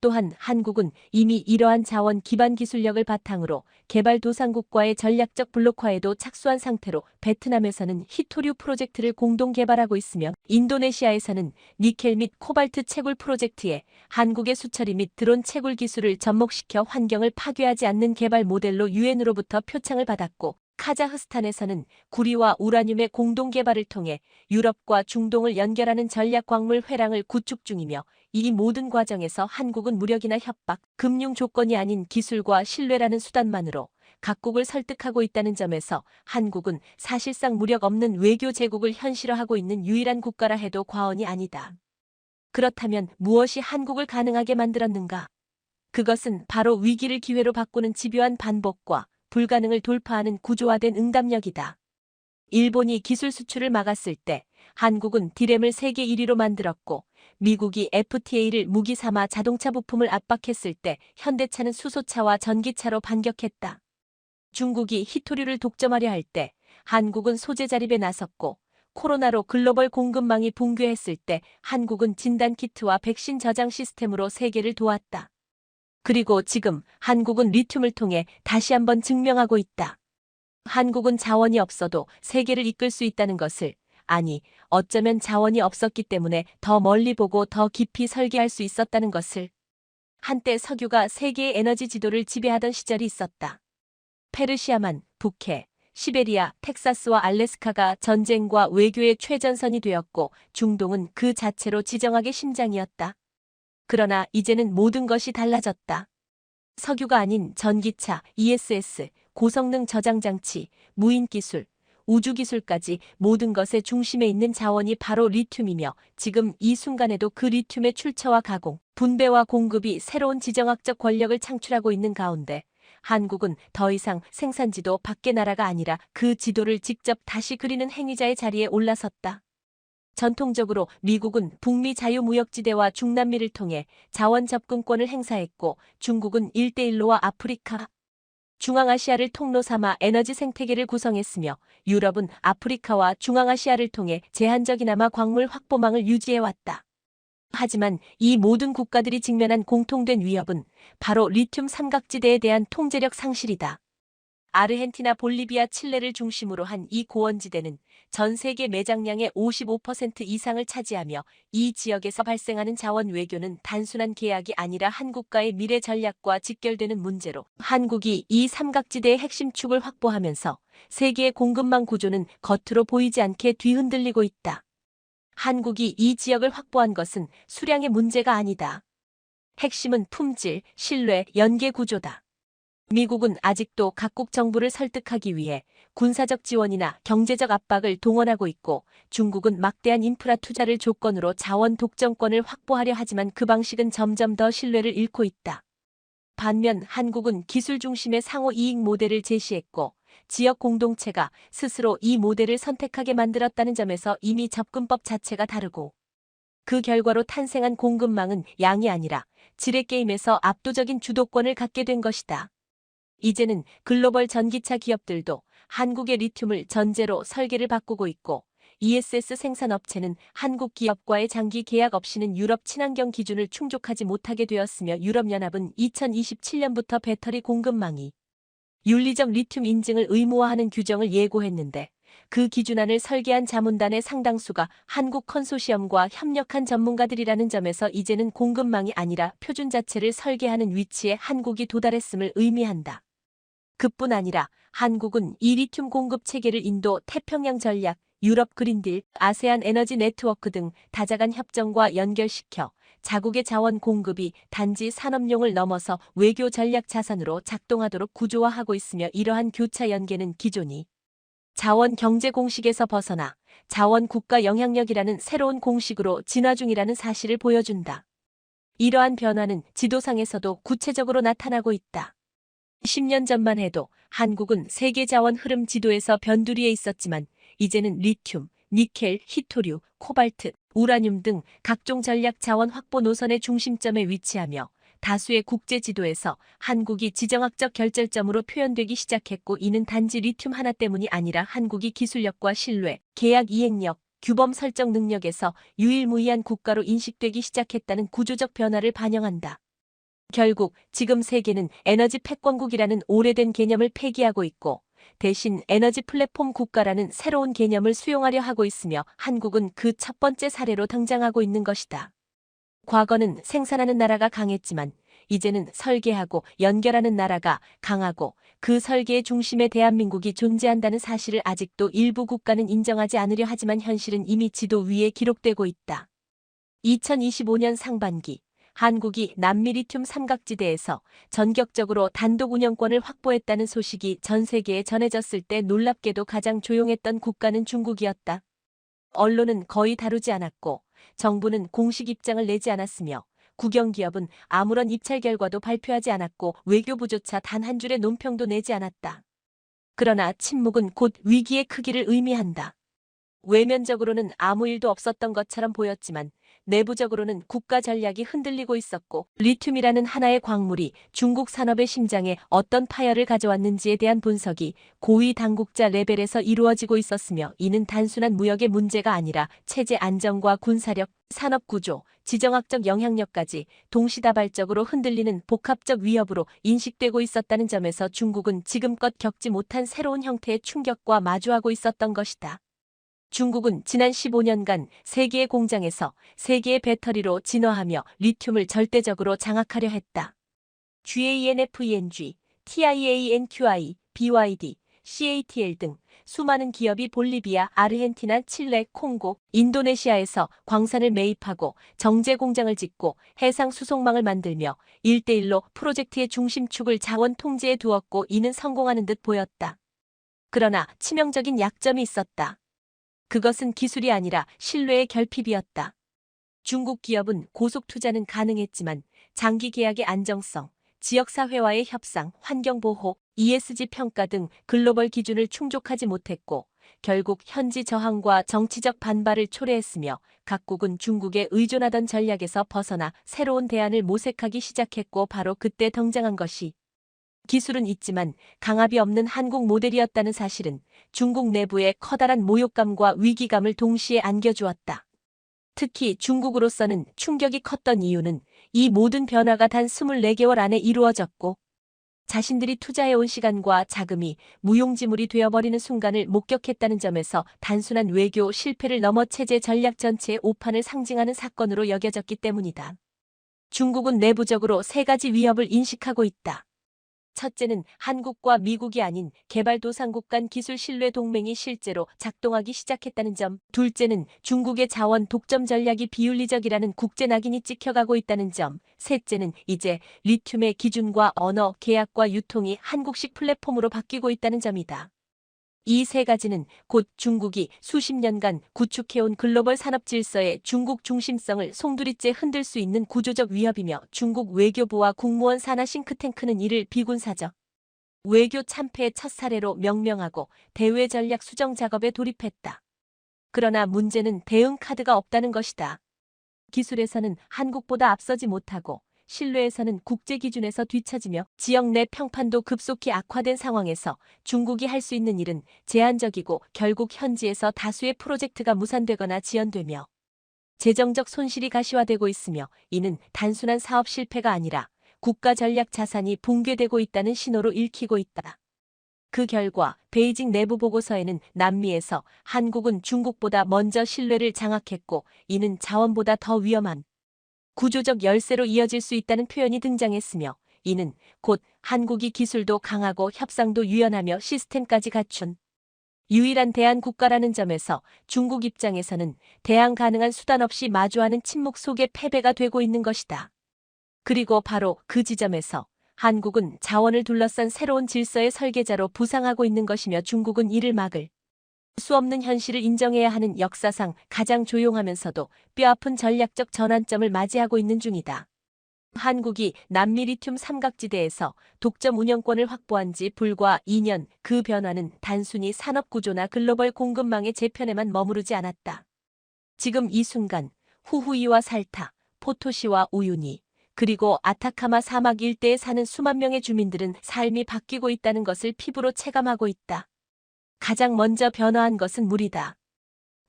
또한 한국은 이미 이러한 자원 기반 기술력을 바탕으로 개발도상국과의 전략적 블록화에도 착수한 상태로 베트남에서는 히토류 프로젝트를 공동 개발하고 있으며, 인도네시아에서는 니켈 및 코발트 채굴 프로젝트에 한국의 수처리 및 드론 채굴 기술을 접목시켜 환경을 파괴하지 않는 개발 모델로 유엔으로부터 표창을 받았고, 카자흐스탄에서는 구리와 우라늄의 공동 개발을 통해 유럽과 중동을 연결하는 전략 광물 회랑을 구축 중이며, 이 모든 과정에서 한국은 무력이나 협박, 금융 조건이 아닌 기술과 신뢰라는 수단만으로 각국을 설득하고 있다는 점에서 한국은 사실상 무력 없는 외교 제국을 현실화하고 있는 유일한 국가라 해도 과언이 아니다. 그렇다면 무엇이 한국을 가능하게 만들었는가? 그것은 바로 위기를 기회로 바꾸는 집요한 반복과 불가능을 돌파하는 구조화된 응답력이다. 일본이 기술 수출을 막았을 때 한국은 디램을 세계 1위로 만들었고 미국이 FTA를 무기 삼아 자동차 부품을 압박했을 때 현대차는 수소차와 전기차로 반격했다. 중국이 히토류를 독점하려 할 때 한국은 소재 자립에 나섰고 코로나로 글로벌 공급망이 붕괴했을 때 한국은 진단키트와 백신 저장 시스템으로 세계를 도왔다. 그리고 지금 한국은 리튬을 통해 다시 한번 증명하고 있다. 한국은 자원이 없어도 세계를 이끌 수 있다는 것을, 아니, 어쩌면 자원이 없었기 때문에 더 멀리 보고 더 깊이 설계할 수 있었다는 것을. 한때 석유가 세계의 에너지 지도를 지배하던 시절이 있었다. 페르시아만, 북해, 시베리아, 텍사스와 알래스카가 전쟁과 외교의 최전선이 되었고 중동은 그 자체로 지정학의 심장이었다. 그러나 이제는 모든 것이 달라졌다. 석유가 아닌 전기차, ESS, 고성능 저장장치, 무인기술, 우주기술까지 모든 것의 중심에 있는 자원이 바로 리튬이며 지금 이 순간에도 그 리튬의 출처와 가공, 분배와 공급이 새로운 지정학적 권력을 창출하고 있는 가운데 한국은 더 이상 생산지도 밖의 나라가 아니라 그 지도를 직접 다시 그리는 행위자의 자리에 올라섰다. 전통적으로 미국은 북미 자유무역지대와 중남미를 통해 자원 접근권을 행사했고 중국은 일대일로와 아프리카, 중앙아시아를 통로 삼아 에너지 생태계를 구성했으며 유럽은 아프리카와 중앙아시아를 통해 제한적이나마 광물 확보망을 유지해왔다. 하지만 이 모든 국가들이 직면한 공통된 위협은 바로 리튬 삼각지대에 대한 통제력 상실이다. 아르헨티나, 볼리비아, 칠레를 중심으로 한 이 고원지대는 전 세계 매장량의 55% 이상을 차지하며 이 지역에서 발생하는 자원 외교는 단순한 계약이 아니라 한국과의 미래 전략과 직결되는 문제로 한국이 이 삼각지대의 핵심 축을 확보하면서 세계의 공급망 구조는 겉으로 보이지 않게 뒤흔들리고 있다. 한국이 이 지역을 확보한 것은 수량의 문제가 아니다. 핵심은 품질, 신뢰, 연계 구조다. 미국은 아직도 각국 정부를 설득하기 위해 군사적 지원이나 경제적 압박을 동원하고 있고 중국은 막대한 인프라 투자를 조건으로 자원 독점권을 확보하려 하지만 그 방식은 점점 더 신뢰를 잃고 있다. 반면 한국은 기술 중심의 상호 이익 모델을 제시했고 지역 공동체가 스스로 이 모델을 선택하게 만들었다는 점에서 이미 접근법 자체가 다르고 그 결과로 탄생한 공급망은 양이 아니라 질의 게임에서 압도적인 주도권을 갖게 된 것이다. 이제는 글로벌 전기차 기업들도 한국의 리튬을 전제로 설계를 바꾸고 있고 ESS 생산업체는 한국 기업과의 장기 계약 없이는 유럽 친환경 기준을 충족하지 못하게 되었으며 유럽연합은 2027년부터 배터리 공급망이 윤리적 리튬 인증을 의무화하는 규정을 예고했는데 그 기준안을 설계한 자문단의 상당수가 한국 컨소시엄과 협력한 전문가들이라는 점에서 이제는 공급망이 아니라 표준 자체를 설계하는 위치에 한국이 도달했음을 의미한다. 그뿐 아니라 한국은 이 리튬 공급 체계를 인도 태평양 전략, 유럽 그린딜, 아세안 에너지 네트워크 등 다자간 협정과 연결시켜 자국의 자원 공급이 단지 산업용을 넘어서 외교 전략 자산으로 작동하도록 구조화하고 있으며 이러한 교차 연계는 기존이 자원 경제 공식에서 벗어나 자원 국가 영향력이라는 새로운 공식으로 진화 중이라는 사실을 보여준다. 이러한 변화는 지도상에서도 구체적으로 나타나고 있다. 10년 전만 해도 한국은 세계 자원 흐름 지도에서 변두리에 있었지만 이제는 리튬, 니켈, 히토류, 코발트, 우라늄 등 각종 전략 자원 확보 노선의 중심점에 위치하며 다수의 국제 지도에서 한국이 지정학적 결절점으로 표현되기 시작했고 이는 단지 리튬 하나 때문이 아니라 한국이 기술력과 신뢰, 계약 이행력, 규범 설정 능력에서 유일무이한 국가로 인식되기 시작했다는 구조적 변화를 반영한다. 결국 지금 세계는 에너지 패권국이라는 오래된 개념을 폐기하고 있고 대신 에너지 플랫폼 국가라는 새로운 개념을 수용하려 하고 있으며 한국은 그 첫 번째 사례로 등장하고 있는 것이다. 과거는 생산하는 나라가 강했지만 이제는 설계하고 연결하는 나라가 강하고 그 설계의 중심에 대한민국이 존재한다는 사실을 아직도 일부 국가는 인정하지 않으려 하지만 현실은 이미 지도 위에 기록되고 있다. 2025년 상반기 한국이 남미 리튬 삼각지대에서 전격적으로 단독 운영권을 확보했다는 소식이 전 세계에 전해졌을 때 놀랍게도 가장 조용했던 국가는 중국이었다. 언론은 거의 다루지 않았고 정부는 공식 입장을 내지 않았으며 국영기업은 아무런 입찰 결과도 발표하지 않았고 외교부조차 단 한 줄의 논평도 내지 않았다. 그러나 침묵은 곧 위기의 크기를 의미한다. 외면적으로는 아무 일도 없었던 것처럼 보였지만 내부적으로는 국가 전략이 흔들리고 있었고 리튬이라는 하나의 광물이 중국 산업의 심장에 어떤 파열을 가져왔는지에 대한 분석이 고위 당국자 레벨에서 이루어지고 있었으며 이는 단순한 무역의 문제가 아니라 체제 안정과 군사력, 산업 구조, 지정학적 영향력까지 동시다발적으로 흔들리는 복합적 위협으로 인식되고 있었다는 점에서 중국은 지금껏 겪지 못한 새로운 형태의 충격과 마주하고 있었던 것이다. 중국은 지난 15년간 세계의 공장에서 세계의 배터리로 진화하며 리튬을 절대적으로 장악하려 했다. GANFENG, TIANQI, BYD, CATL 등 수많은 기업이 볼리비아, 아르헨티나, 칠레, 콩고, 인도네시아에서 광산을 매입하고 정제 공장을 짓고 해상 수송망을 만들며 1대1로 프로젝트의 중심축을 자원 통제에 두었고 이는 성공하는 듯 보였다. 그러나 치명적인 약점이 있었다. 그것은 기술이 아니라 신뢰의 결핍이었다. 중국 기업은 고속 투자는 가능했지만 장기 계약의 안정성, 지역사회와의 협상, 환경보호, ESG 평가 등 글로벌 기준을 충족하지 못했고 결국 현지 저항과 정치적 반발을 초래했으며 각국은 중국에 의존하던 전략에서 벗어나 새로운 대안을 모색하기 시작했고 바로 그때 등장한 것이 기술은 있지만 강압이 없는 한국 모델이었다는 사실은 중국 내부에 커다란 모욕감과 위기감을 동시에 안겨주었다. 특히 중국으로서는 충격이 컸던 이유는 이 모든 변화가 단 24개월 안에 이루어졌고 자신들이 투자해온 시간과 자금이 무용지물이 되어버리는 순간을 목격했다는 점에서 단순한 외교 실패를 넘어 체제 전략 전체의 오판을 상징하는 사건으로 여겨졌기 때문이다. 중국은 내부적으로 3가지 위협을 인식하고 있다. 첫째는 한국과 미국이 아닌 개발도상국 간 기술 신뢰 동맹이 실제로 작동하기 시작했다는 점. 둘째는 중국의 자원 독점 전략이 비윤리적이라는 국제 낙인이 찍혀가고 있다는 점. 셋째는 이제 리튬의 기준과 언어, 계약과 유통이 한국식 플랫폼으로 바뀌고 있다는 점이다. 이 3가지는 곧 중국이 수십 년간 구축해온 글로벌 산업 질서의 중국 중심성을 송두리째 흔들 수 있는 구조적 위협이며 중국 외교부와 국무원 산하 싱크탱크는 이를 비군사적 외교 참패의 첫 사례로 명명하고 대외 전략 수정 작업에 돌입했다. 그러나 문제는 대응 카드가 없다는 것이다. 기술에서는 한국보다 앞서지 못하고 신뢰에서는 국제 기준에서 뒤처지며 지역 내 평판도 급속히 악화된 상황에서 중국이 할 수 있는 일은 제한적이고 결국 현지에서 다수의 프로젝트가 무산되거나 지연되며 재정적 손실이 가시화되고 있으며 이는 단순한 사업 실패가 아니라 국가 전략 자산이 붕괴되고 있다는 신호로 읽히고 있다. 그 결과 베이징 내부 보고서에는 남미에서 한국은 중국보다 먼저 신뢰를 장악했고 이는 자원보다 더 위험한 구조적 열세로 이어질 수 있다는 표현이 등장했으며 이는 곧 한국이 기술도 강하고 협상도 유연하며 시스템까지 갖춘 유일한 대안 국가라는 점에서 중국 입장에서는 대항 가능한 수단 없이 마주하는 침묵 속의 패배가 되고 있는 것이다. 그리고 바로 그 지점에서 한국은 자원을 둘러싼 새로운 질서의 설계자로 부상하고 있는 것이며 중국은 이를 막을 수 없는 현실을 인정해야 하는 역사상 가장 조용하면서도 뼈아픈 전략적 전환점을 맞이하고 있는 중이다. 한국이 남미 리튬 삼각지대에서 독점 운영권을 확보한 지 불과 2년, 그 변화는 단순히 산업구조나 글로벌 공급망의 재편에만 머무르지 않았다. 지금 이 순간 후후이와 살타, 포토시와 우유니, 그리고 아타카마 사막 일대에 사는 수만 명의 주민들은 삶이 바뀌고 있다는 것을 피부로 체감하고 있다. 가장 먼저 변화한 것은 물이다.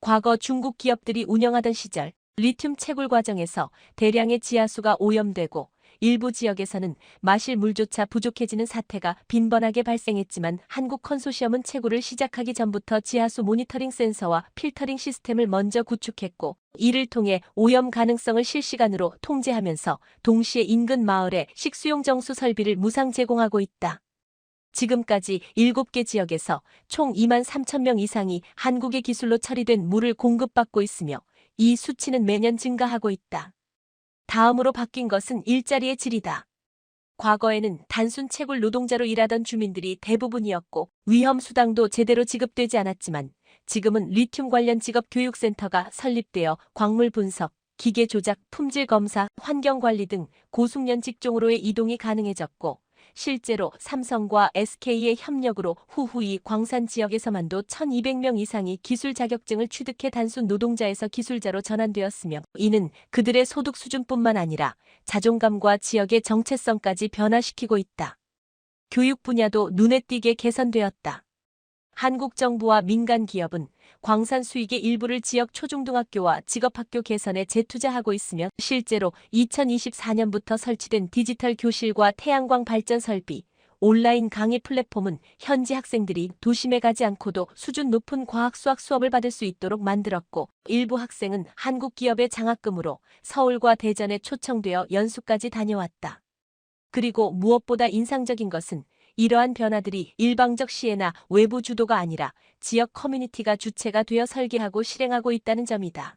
과거 중국 기업들이 운영하던 시절 리튬 채굴 과정에서 대량의 지하수가 오염되고 일부 지역에서는 마실 물조차 부족해지는 사태가 빈번하게 발생했지만 한국 컨소시엄은 채굴을 시작하기 전부터 지하수 모니터링 센서와 필터링 시스템을 먼저 구축했고 이를 통해 오염 가능성을 실시간으로 통제하면서 동시에 인근 마을에 식수용 정수 설비를 무상 제공하고 있다. 지금까지 7개 지역에서 총 2만 3천 명 이상이 한국의 기술로 처리된 물을 공급받고 있으며 이 수치는 매년 증가하고 있다. 다음으로 바뀐 것은 일자리의 질이다. 과거에는 단순 채굴 노동자로 일하던 주민들이 대부분이었고 위험 수당도 제대로 지급되지 않았지만 지금은 리튬 관련 직업 교육센터가 설립되어 광물 분석, 기계 조작, 품질 검사, 환경 관리 등 고숙련 직종으로의 이동이 가능해졌고 실제로 삼성과 SK의 협력으로 후후이 광산 지역에서만도 1200명 이상이 기술 자격증을 취득해 단순 노동자에서 기술자로 전환되었으며 이는 그들의 소득 수준뿐만 아니라 자존감과 지역의 정체성까지 변화시키고 있다. 교육 분야도 눈에 띄게 개선되었다. 한국 정부와 민간 기업은 광산 수익의 일부를 지역 초중등학교와 직업학교 개선에 재투자하고 있으며 실제로 2024년부터 설치된 디지털 교실과 태양광 발전 설비, 온라인 강의 플랫폼은 현지 학생들이 도심에 가지 않고도 수준 높은 과학 수학 수업을 받을 수 있도록 만들었고 일부 학생은 한국 기업의 장학금으로 서울과 대전에 초청되어 연수까지 다녀왔다. 그리고 무엇보다 인상적인 것은 이러한 변화들이 일방적 시혜나 외부 주도가 아니라 지역 커뮤니티가 주체가 되어 설계하고 실행하고 있다는 점이다.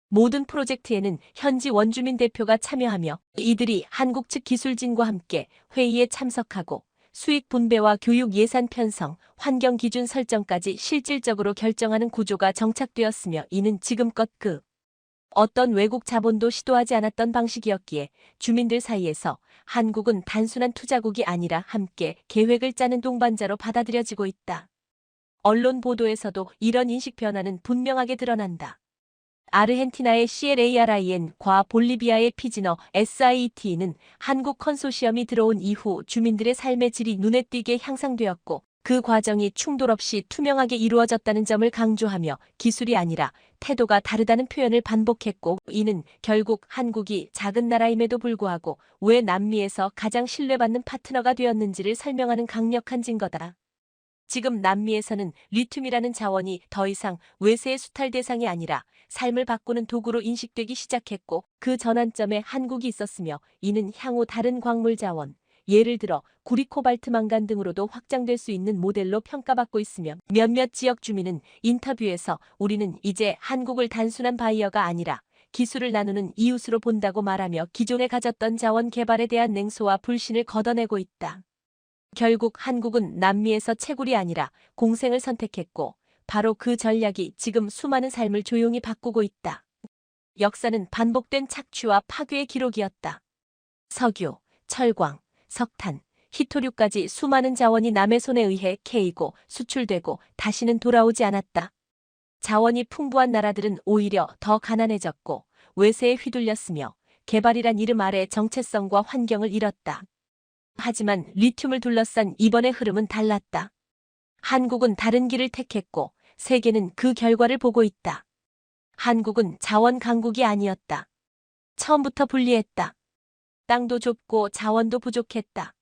모든 프로젝트에는 현지 원주민 대표가 참여하며 이들이 한국 측 기술진과 함께 회의에 참석하고 수익 분배와 교육 예산 편성, 환경 기준 설정까지 실질적으로 결정하는 구조가 정착되었으며 이는 지금껏 어떤 외국 자본도 시도하지 않았던 방식이었기에 주민들 사이에서 한국은 단순한 투자국이 아니라 함께 계획을 짜는 동반자로 받아들여지고 있다. 언론 보도에서도 이런 인식 변화는 분명하게 드러난다. 아르헨티나의 CLARIN과 볼리비아의 피지너 SIET는 한국 컨소시엄이 들어온 이후 주민들의 삶의 질이 눈에 띄게 향상되었고 그 과정이 충돌 없이 투명하게 이루어졌다는 점을 강조하며 기술이 아니라 태도가 다르다는 표현을 반복했고 이는 결국 한국이 작은 나라임에도 불구하고 왜 남미에서 가장 신뢰받는 파트너가 되었는지를 설명하는 강력한 증거다. 지금 남미에서는 리튬이라는 자원이 더 이상 외세의 수탈 대상이 아니라 삶을 바꾸는 도구로 인식되기 시작했고 그 전환점에 한국이 있었으며 이는 향후 다른 광물 자원, 예를 들어 구리 코발트 망간 등으로도 확장될 수 있는 모델로 평가받고 있으며 몇몇 지역 주민은 인터뷰에서 우리는 이제 한국을 단순한 바이어가 아니라 기술을 나누는 이웃으로 본다고 말하며 기존에 가졌던 자원 개발에 대한 냉소와 불신을 걷어내고 있다. 결국 한국은 남미에서 채굴이 아니라 공생을 선택했고 바로 그 전략이 지금 수많은 삶을 조용히 바꾸고 있다. 역사는 반복된 착취와 파괴의 기록이었다. 석유, 철광, 석탄, 히토류까지 수많은 자원이 남의 손에 의해 캐이고 수출되고 다시는 돌아오지 않았다. 자원이 풍부한 나라들은 오히려 더 가난해졌고 외세에 휘둘렸으며 개발이란 이름 아래 정체성과 환경을 잃었다. 하지만 리튬을 둘러싼 이번의 흐름은 달랐다. 한국은 다른 길을 택했고 세계는 그 결과를 보고 있다. 한국은 자원 강국이 아니었다. 처음부터 불리했다. 땅도 좁고 자원도 부족했다.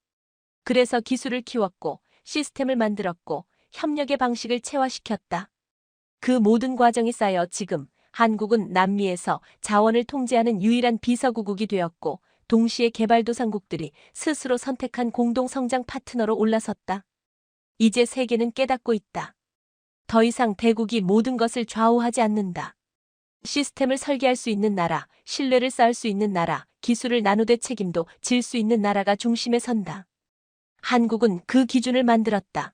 그래서 기술을 키웠고 시스템을 만들었고 협력의 방식을 체화시켰다. 그 모든 과정이 쌓여 지금 한국은 남미에서 자원을 통제하는 유일한 비서구국이 되었고 동시에 개발도상국들이 스스로 선택한 공동성장 파트너로 올라섰다. 이제 세계는 깨닫고 있다. 더 이상 대국이 모든 것을 좌우하지 않는다. 시스템을 설계할 수 있는 나라, 신뢰를 쌓을 수 있는 나라, 기술을 나누되 책임도 질 수 있는 나라가 중심에 선다. 한국은 그 기준을 만들었다.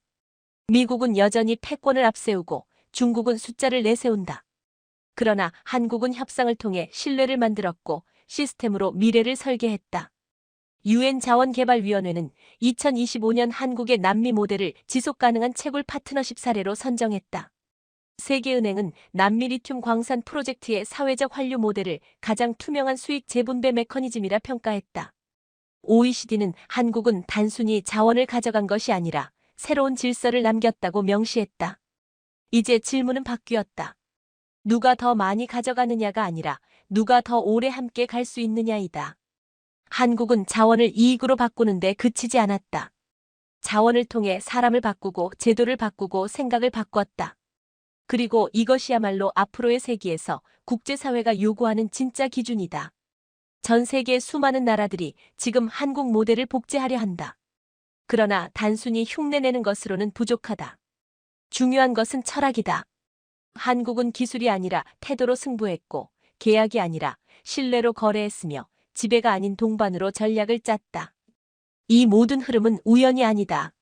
미국은 여전히 패권을 앞세우고 중국은 숫자를 내세운다. 그러나 한국은 협상을 통해 신뢰를 만들었고 시스템으로 미래를 설계했다. UN 자원개발위원회는 2025년 한국의 남미 모델을 지속가능한 채굴 파트너십 사례로 선정했다. 세계은행은 남미 리튬 광산 프로젝트의 사회적 환류 모델을 가장 투명한 수익 재분배 메커니즘이라 평가했다. OECD는 한국은 단순히 자원을 가져간 것이 아니라 새로운 질서를 남겼다고 명시했다. 이제 질문은 바뀌었다. 누가 더 많이 가져가느냐가 아니라 누가 더 오래 함께 갈 수 있느냐이다. 한국은 자원을 이익으로 바꾸는데 그치지 않았다. 자원을 통해 사람을 바꾸고 제도를 바꾸고 생각을 바꿨다. 그리고 이것이야말로 앞으로의 세계에서 국제사회가 요구하는 진짜 기준이다. 전 세계 수많은 나라들이 지금 한국 모델을 복제하려 한다. 그러나 단순히 흉내내는 것으로는 부족하다. 중요한 것은 철학이다. 한국은 기술이 아니라 태도로 승부했고 계약이 아니라 신뢰로 거래했으며 지배가 아닌 동반으로 전략을 짰다. 이 모든 흐름은 우연이 아니다.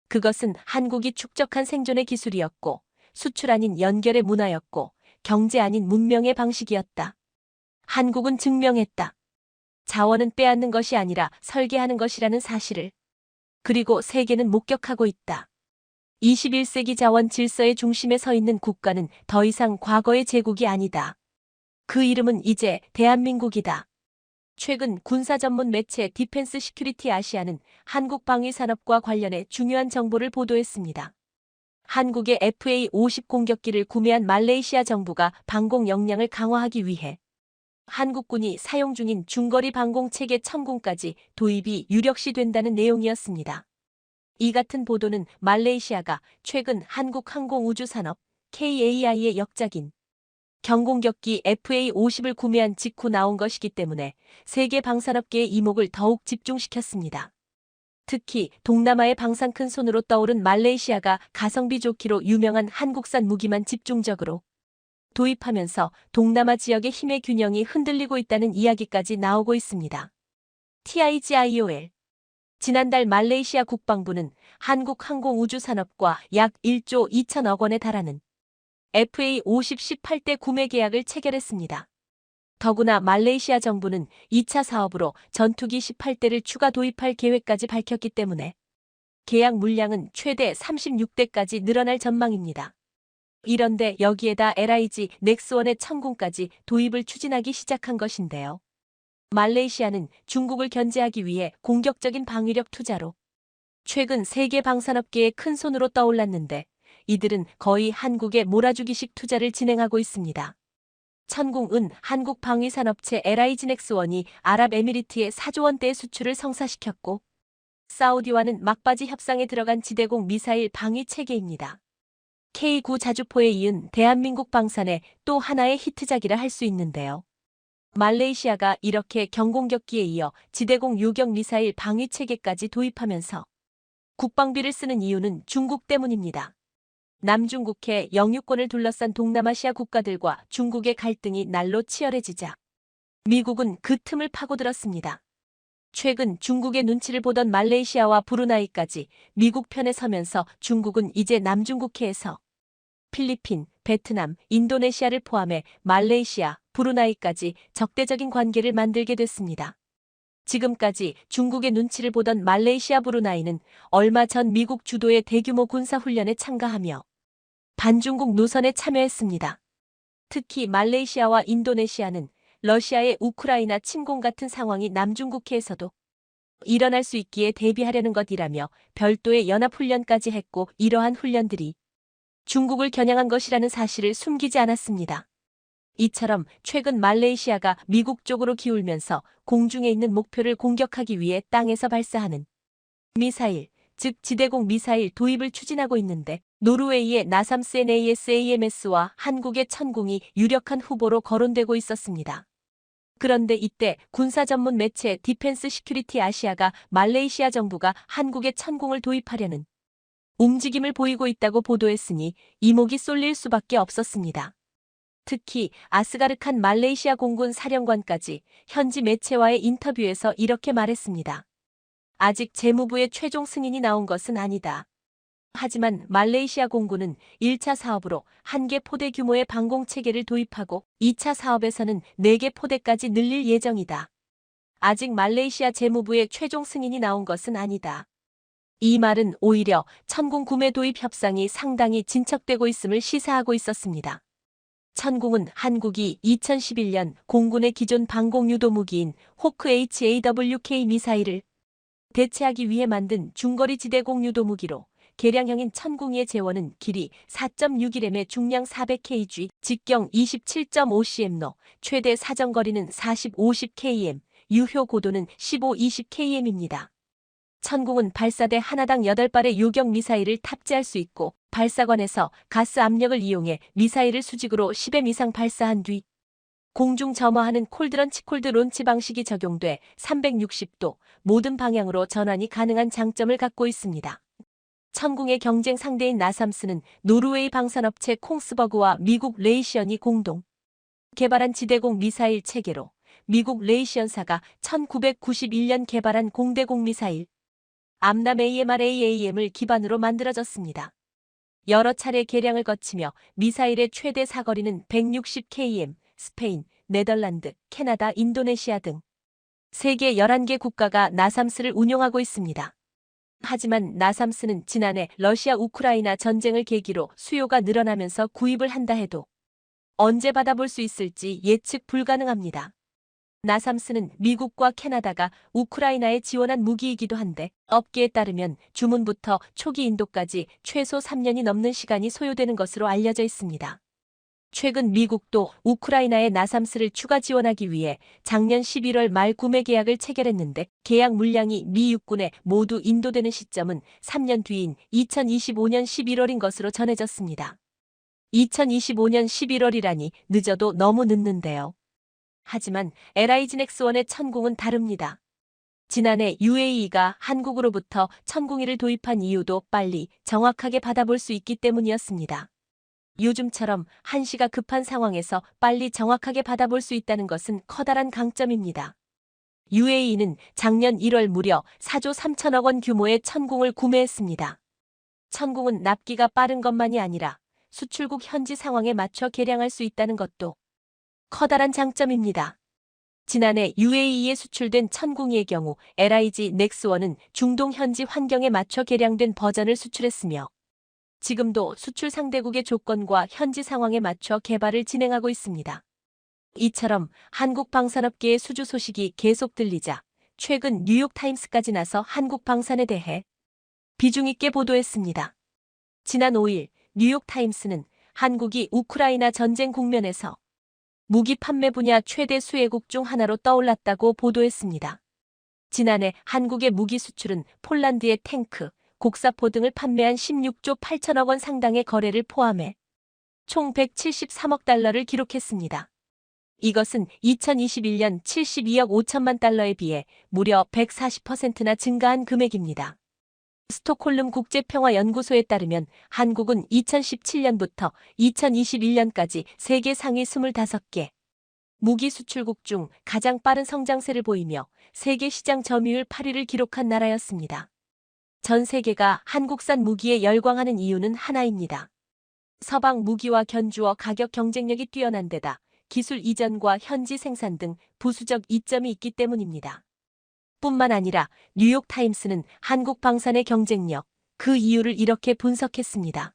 그것은 한국이 축적한 생존의 기술이었고 수출 아닌 연결의 문화였고 경제 아닌 문명의 방식이었다. 한국은 증명했다. 자원은 빼앗는 것이 아니라 설계하는 것이라는 사실을. 그리고 세계는 목격하고 있다. 21세기 자원 질서의 중심에 서 있는 국가는 더 이상 과거의 제국이 아니다. 그 이름은 이제 대한민국이다. 최근 군사 전문 매체 디펜스 시큐리티 아시아는 한국 방위 산업과 관련해 중요한 정보를 보도했습니다. 한국의 FA-50 공격기를 구매한 말레이시아 정부가 방공 역량을 강화하기 위해 한국군이 사용 중인 중거리 방공 체계 천궁까지 도입이 유력시된다는 내용이었습니다. 이 같은 보도는 말레이시아가 최근 한국 항공우주산업 KAI의 역작인 경공격기 FA-50을 구매한 직후 나온 것이기 때문에 세계 방산업계의 이목을 더욱 집중시켰습니다. 특히 동남아의 방산 큰 손으로 떠오른 말레이시아가 가성비 좋기로 유명한 한국산 무기만 집중적으로 도입하면서 동남아 지역의 힘의 균형이 흔들리고 있다는 이야기까지 나오고 있습니다. TIGIOL 지난달 말레이시아 국방부는 한국 항공우주산업과 약 1조 2천억 원에 달하는 FA-50 18대 구매 계약을 체결했습니다. 더구나 말레이시아 정부는 2차 사업으로 전투기 18대를 추가 도입할 계획까지 밝혔기 때문에 계약 물량은 최대 36대까지 늘어날 전망입니다. 이런데 여기에다 LIG 넥스원의 천궁까지 도입을 추진하기 시작한 것인데요. 말레이시아는 중국을 견제하기 위해 공격적인 방위력 투자로 최근 세계 방산업계의 큰 손으로 떠올랐는데 이들은 거의 한국에 몰아주기식 투자를 진행하고 있습니다. 천궁은 한국 방위산업체 LIG 넥스원이 아랍에미리트에 4조 원대의 수출을 성사시켰고 사우디와는 막바지 협상에 들어간 지대공 미사일 방위 체계입니다. K9 자주포에 이은 대한민국 방산의 또 하나의 히트작이라 할 수 있는데요. 말레이시아가 이렇게 경공격기에 이어 지대공 요격 미사일 방위 체계까지 도입하면서 국방비를 쓰는 이유는 중국 때문입니다. 남중국해 영유권을 둘러싼 동남아시아 국가들과 중국의 갈등이 날로 치열해지자 미국은 그 틈을 파고들었습니다. 최근 중국의 눈치를 보던 말레이시아와 브루나이까지 미국 편에 서면서 중국은 이제 남중국해에서 필리핀, 베트남, 인도네시아를 포함해 말레이시아, 브루나이까지 적대적인 관계를 만들게 됐습니다. 지금까지 중국의 눈치를 보던 말레이시아 브루나이는 얼마 전 미국 주도의 대규모 군사훈련에 참가하며 반중국 노선에 참여했습니다. 특히 말레이시아와 인도네시아는 러시아의 우크라이나 침공 같은 상황이 남중국해에서도 일어날 수 있기에 대비하려는 것이라며 별도의 연합훈련까지 했고 이러한 훈련들이 중국을 겨냥한 것이라는 사실을 숨기지 않았습니다. 이처럼 최근 말레이시아가 미국 쪽으로 기울면서 공중에 있는 목표를 공격하기 위해 땅에서 발사하는 미사일, 즉 지대공 미사일 도입을 추진하고 있는데 노르웨이의 나삼스 NASAMS와 한국의 천궁이 유력한 후보로 거론되고 있었습니다. 그런데 이때 군사 전문 매체 디펜스 시큐리티 아시아가 말레이시아 정부가 한국의 천궁을 도입하려는 움직임을 보이고 있다고 보도했으니 이목이 쏠릴 수밖에 없었습니다. 특히 아스가르칸 말레이시아 공군 사령관까지 현지 매체와의 인터뷰에서 이렇게 말했습니다. 아직 재무부의 최종 승인이 나온 것은 아니다. 하지만 말레이시아 공군은 1차 사업으로 1개 포대 규모의 방공체계를 도입하고 2차 사업에서는 4개 포대까지 늘릴 예정이다. 아직 말레이시아 재무부의 최종 승인이 나온 것은 아니다. 이 말은 오히려 천궁 구매 도입 협상이 상당히 진척되고 있음을 시사하고 있었습니다. 천궁은 한국이 2011년 공군의 기존 방공 유도 무기인 호크 HAWK 미사일을 대체하기 위해 만든 중거리 지대공 유도 무기로 개량형인 천궁이의 제원은 길이 4.6mm의 중량 400kg, 직경 27.5cm로 최대 사정거리는 40-50km, 유효 고도는 15-20km입니다. 천궁은 발사대 하나당 8발의 요격 미사일을 탑재할 수 있고 발사관에서 가스 압력을 이용해 미사일을 수직으로 10m 이상 발사한 뒤 공중 점화하는 콜드런치 콜드 론치 방식이 적용돼 360도 모든 방향으로 전환이 가능한 장점을 갖고 있습니다. 천궁의 경쟁 상대인 나삼스는 노르웨이 방산업체 콩스버그와 미국 레이시언이 공동 개발한 지대공 미사일 체계로 미국 레이시언사가 1991년 개발한 공대공 미사일 암람 AMRAAM을 기반으로 만들어졌습니다. 여러 차례 개량을 거치며 미사일의 최대 사거리는 160km, 스페인, 네덜란드, 캐나다, 인도네시아 등 세계 11개 국가가 나삼스를 운용하고 있습니다. 하지만 나삼스는 지난해 러시아 우크라이나 전쟁을 계기로 수요가 늘어나면서 구입을 한다 해도 언제 받아볼 수 있을지 예측 불가능합니다. 나삼스는 미국과 캐나다가 우크라이나에 지원한 무기이기도 한데 업계에 따르면 주문부터 초기 인도까지 최소 3년이 넘는 시간이 소요되는 것으로 알려져 있습니다. 최근 미국도 우크라이나에 나삼스를 추가 지원하기 위해 작년 11월 말 구매 계약을 체결했는데 계약 물량이 미 육군에 모두 인도되는 시점은 3년 뒤인 2025년 11월인 것으로 전해졌습니다. 2025년 11월이라니 늦어도 너무 늦는데요. 하지만 LIG 넥스원의 천궁은 다릅니다. 지난해 UAE가 한국으로부터 천궁이를 도입한 이유도 빨리 정확하게 받아볼 수 있기 때문이었습니다. 요즘처럼 한시가 급한 상황에서 빨리 정확하게 받아볼 수 있다는 것은 커다란 강점입니다. UAE는 작년 1월 무려 4조 3천억 원 규모의 천궁을 구매했습니다. 천궁은 납기가 빠른 것만이 아니라 수출국 현지 상황에 맞춰 개량할 수 있다는 것도 커다란 장점입니다. 지난해 UAE에 수출된 천궁이의 경우 LIG 넥스원은 중동 현지 환경에 맞춰 개량된 버전을 수출했으며 지금도 수출 상대국의 조건과 현지 상황에 맞춰 개발을 진행하고 있습니다. 이처럼 한국 방산업계의 수주 소식이 계속 들리자 최근 뉴욕타임스까지 나서 한국 방산에 대해 비중 있게 보도했습니다. 지난 5일 뉴욕타임스는 한국이 우크라이나 전쟁 국면에서 무기 판매 분야 최대 수혜국 중 하나로 떠올랐다고 보도했습니다. 지난해 한국의 무기 수출은 폴란드의 탱크, 곡사포 등을 판매한 16조 8천억 원 상당의 거래를 포함해 총 173억 달러를 기록했습니다. 이것은 2021년 72억 5천만 달러에 비해 무려 140%나 증가한 금액입니다. 스톡홀름 국제평화연구소에 따르면 한국은 2017년부터 2021년까지 세계 상위 25개 무기 수출국 중 가장 빠른 성장세를 보이며 세계 시장 점유율 8위를 기록한 나라였습니다. 전 세계가 한국산 무기에 열광하는 이유는 하나입니다. 서방 무기와 견주어 가격 경쟁력이 뛰어난 데다 기술 이전과 현지 생산 등 부수적 이점이 있기 때문입니다. 뿐만 아니라 뉴욕타임스는 한국 방산의 경쟁력, 그 이유를 이렇게 분석했습니다.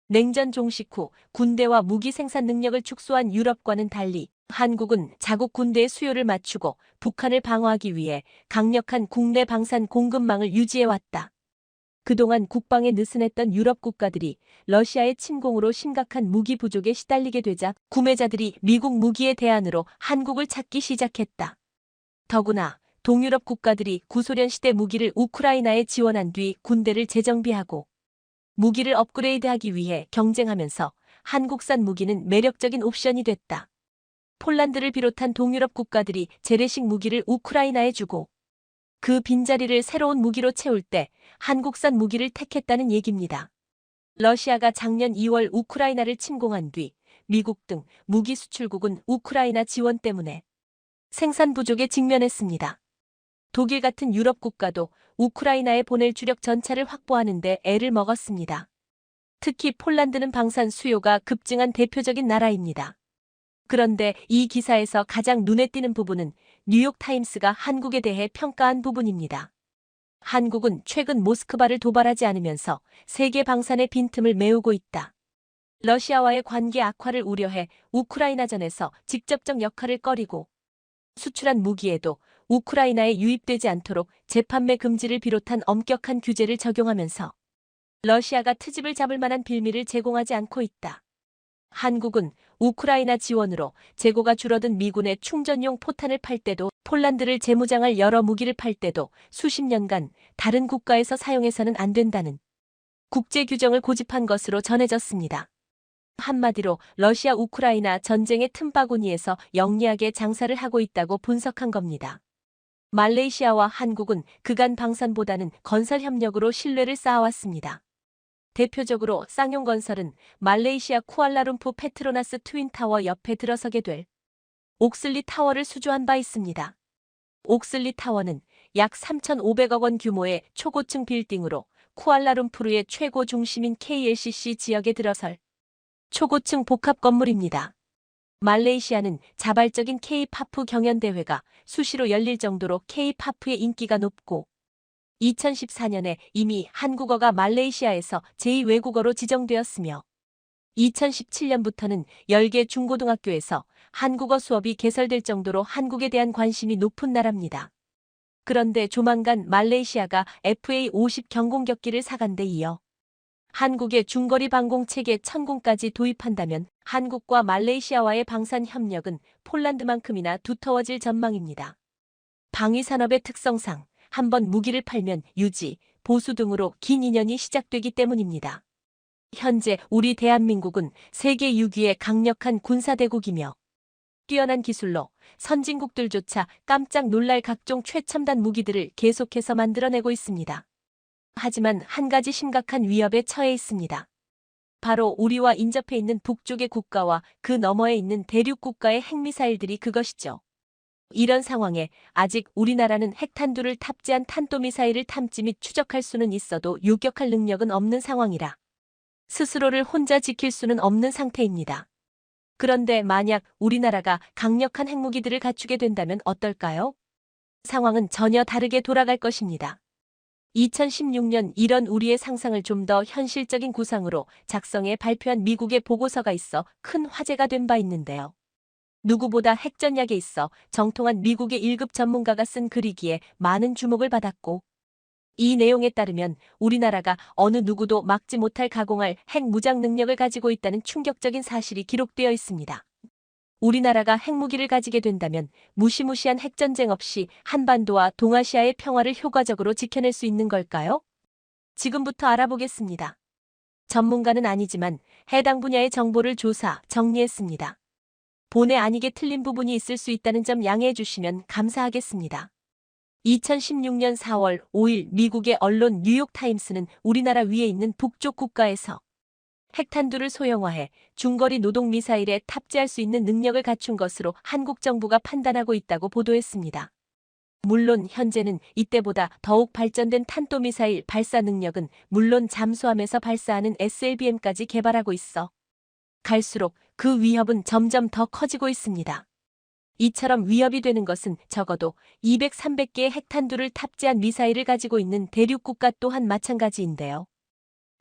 냉전 종식 후 군대와 무기 생산 능력을 축소한 유럽과는 달리 한국은 자국 군대의 수요를 맞추고 북한을 방어하기 위해 강력한 국내 방산 공급망을 유지해왔다. 그동안 국방에 느슨했던 유럽 국가들이 러시아의 침공으로 심각한 무기 부족에 시달리게 되자 구매자들이 미국 무기의 대안으로 한국을 찾기 시작했다. 더구나 동유럽 국가들이 구소련 시대 무기를 우크라이나에 지원한 뒤 군대를 재정비하고 무기를 업그레이드하기 위해 경쟁하면서 한국산 무기는 매력적인 옵션이 됐다. 폴란드를 비롯한 동유럽 국가들이 재래식 무기를 우크라이나에 주고 그 빈자리를 새로운 무기로 채울 때 한국산 무기를 택했다는 얘기입니다. 러시아가 작년 2월 우크라이나를 침공한 뒤 미국 등 무기 수출국은 우크라이나 지원 때문에 생산 부족에 직면했습니다. 독일 같은 유럽 국가도 우크라이나에 보낼 주력 전차를 확보하는 데 애를 먹었습니다. 특히 폴란드는 방산 수요가 급증한 대표적인 나라입니다. 그런데 이 기사에서 가장 눈에 띄는 부분은 뉴욕타임스가 한국에 대해 평가한 부분입니다. 한국은 최근 모스크바를 도발하지 않으면서 세계 방산의 빈틈을 메우고 있다. 러시아와의 관계 악화를 우려해 우크라이나전에서 직접적 역할을 꺼리고 수출한 무기에도 우크라이나에 유입되지 않도록 재판매 금지를 비롯한 엄격한 규제를 적용하면서 러시아가 트집을 잡을 만한 빌미를 제공하지 않고 있다. 한국은 우크라이나 지원으로 재고가 줄어든 미군의 충전용 포탄을 팔 때도 폴란드를 재무장할 여러 무기를 팔 때도 수십 년간 다른 국가에서 사용해서는 안 된다는 국제 규정을 고집한 것으로 전해졌습니다. 한마디로 러시아 우크라이나 전쟁의 틈바구니에서 영리하게 장사를 하고 있다고 분석한 겁니다. 말레이시아와 한국은 그간 방산보다는 건설 협력으로 신뢰를 쌓아왔습니다. 대표적으로 쌍용건설은 말레이시아 쿠알라룸푸 페트로나스 트윈타워 옆에 들어서게 될 옥슬리 타워를 수주한 바 있습니다. 옥슬리 타워는 약 3,500억 원 규모의 초고층 빌딩으로 쿠알라룸푸르의 최고 중심인 KLCC 지역에 들어설 초고층 복합 건물입니다. 말레이시아는 자발적인 K-파프 경연대회가 수시로 열릴 정도로 K-파프의 인기가 높고 2014년에 이미 한국어가 말레이시아에서 제2외국어로 지정되었으며 2017년부터는 10개 중고등학교에서 한국어 수업이 개설될 정도로 한국에 대한 관심이 높은 나라입니다. 그런데 조만간 말레이시아가 FA50 경공격기를 사간 데 이어 한국의 중거리 방공 체계 천공까지 도입한다면 한국과 말레이시아와의 방산 협력은 폴란드만큼이나 두터워질 전망입니다. 방위산업의 특성상 한번 무기를 팔면 유지, 보수 등으로 긴 인연이 시작되기 때문입니다. 현재 우리 대한민국은 세계 6위의 강력한 군사대국이며 뛰어난 기술로 선진국들조차 깜짝 놀랄 각종 최첨단 무기들을 계속해서 만들어내고 있습니다. 하지만 한 가지 심각한 위협에 처해 있습니다. 바로 우리와 인접해 있는 북쪽의 국가와 그 너머에 있는 대륙 국가의 핵미사일들이 그것이죠. 이런 상황에 아직 우리나라는 핵탄두를 탑재한 탄도미사일을 탐지 및 추적할 수는 있어도 요격할 능력은 없는 상황이라 스스로를 혼자 지킬 수는 없는 상태입니다. 그런데 만약 우리나라가 강력한 핵무기들을 갖추게 된다면 어떨까요? 상황은 전혀 다르게 돌아갈 것입니다. 2016년 이런 우리의 상상을 좀 더 현실적인 구상으로 작성해 발표한 미국의 보고서가 있어 큰 화제가 된 바 있는데요. 누구보다 핵전략에 있어 정통한 미국의 1급 전문가가 쓴 글이기에 많은 주목을 받았고 이 내용에 따르면 우리나라가 어느 누구도 막지 못할 가공할 핵 무장 능력을 가지고 있다는 충격적인 사실이 기록되어 있습니다. 우리나라가 핵무기를 가지게 된다면 무시무시한 핵전쟁 없이 한반도와 동아시아의 평화를 효과적으로 지켜낼 수 있는 걸까요? 지금부터 알아보겠습니다. 전문가는 아니지만 해당 분야의 정보를 조사, 정리했습니다. 본의 아니게 틀린 부분이 있을 수 있다는 점 양해해 주시면 감사하겠습니다. 2016년 4월 5일 미국의 언론 뉴욕타임스는 우리나라 위에 있는 북쪽 국가에서 핵탄두를 소형화해 중거리 노동미사일에 탑재할 수 있는 능력을 갖춘 것으로 한국 정부가 판단하고 있다고 보도했습니다. 물론 현재는 이때보다 더욱 발전된 탄도미사일 발사 능력은 물론 잠수함에서 발사하는 SLBM까지 개발하고 있어 갈수록 그 위협은 점점 더 커지고 있습니다. 이처럼 위협이 되는 것은 적어도 200, 300개의 핵탄두를 탑재한 미사일을 가지고 있는 대륙 국가 또한 마찬가지인데요.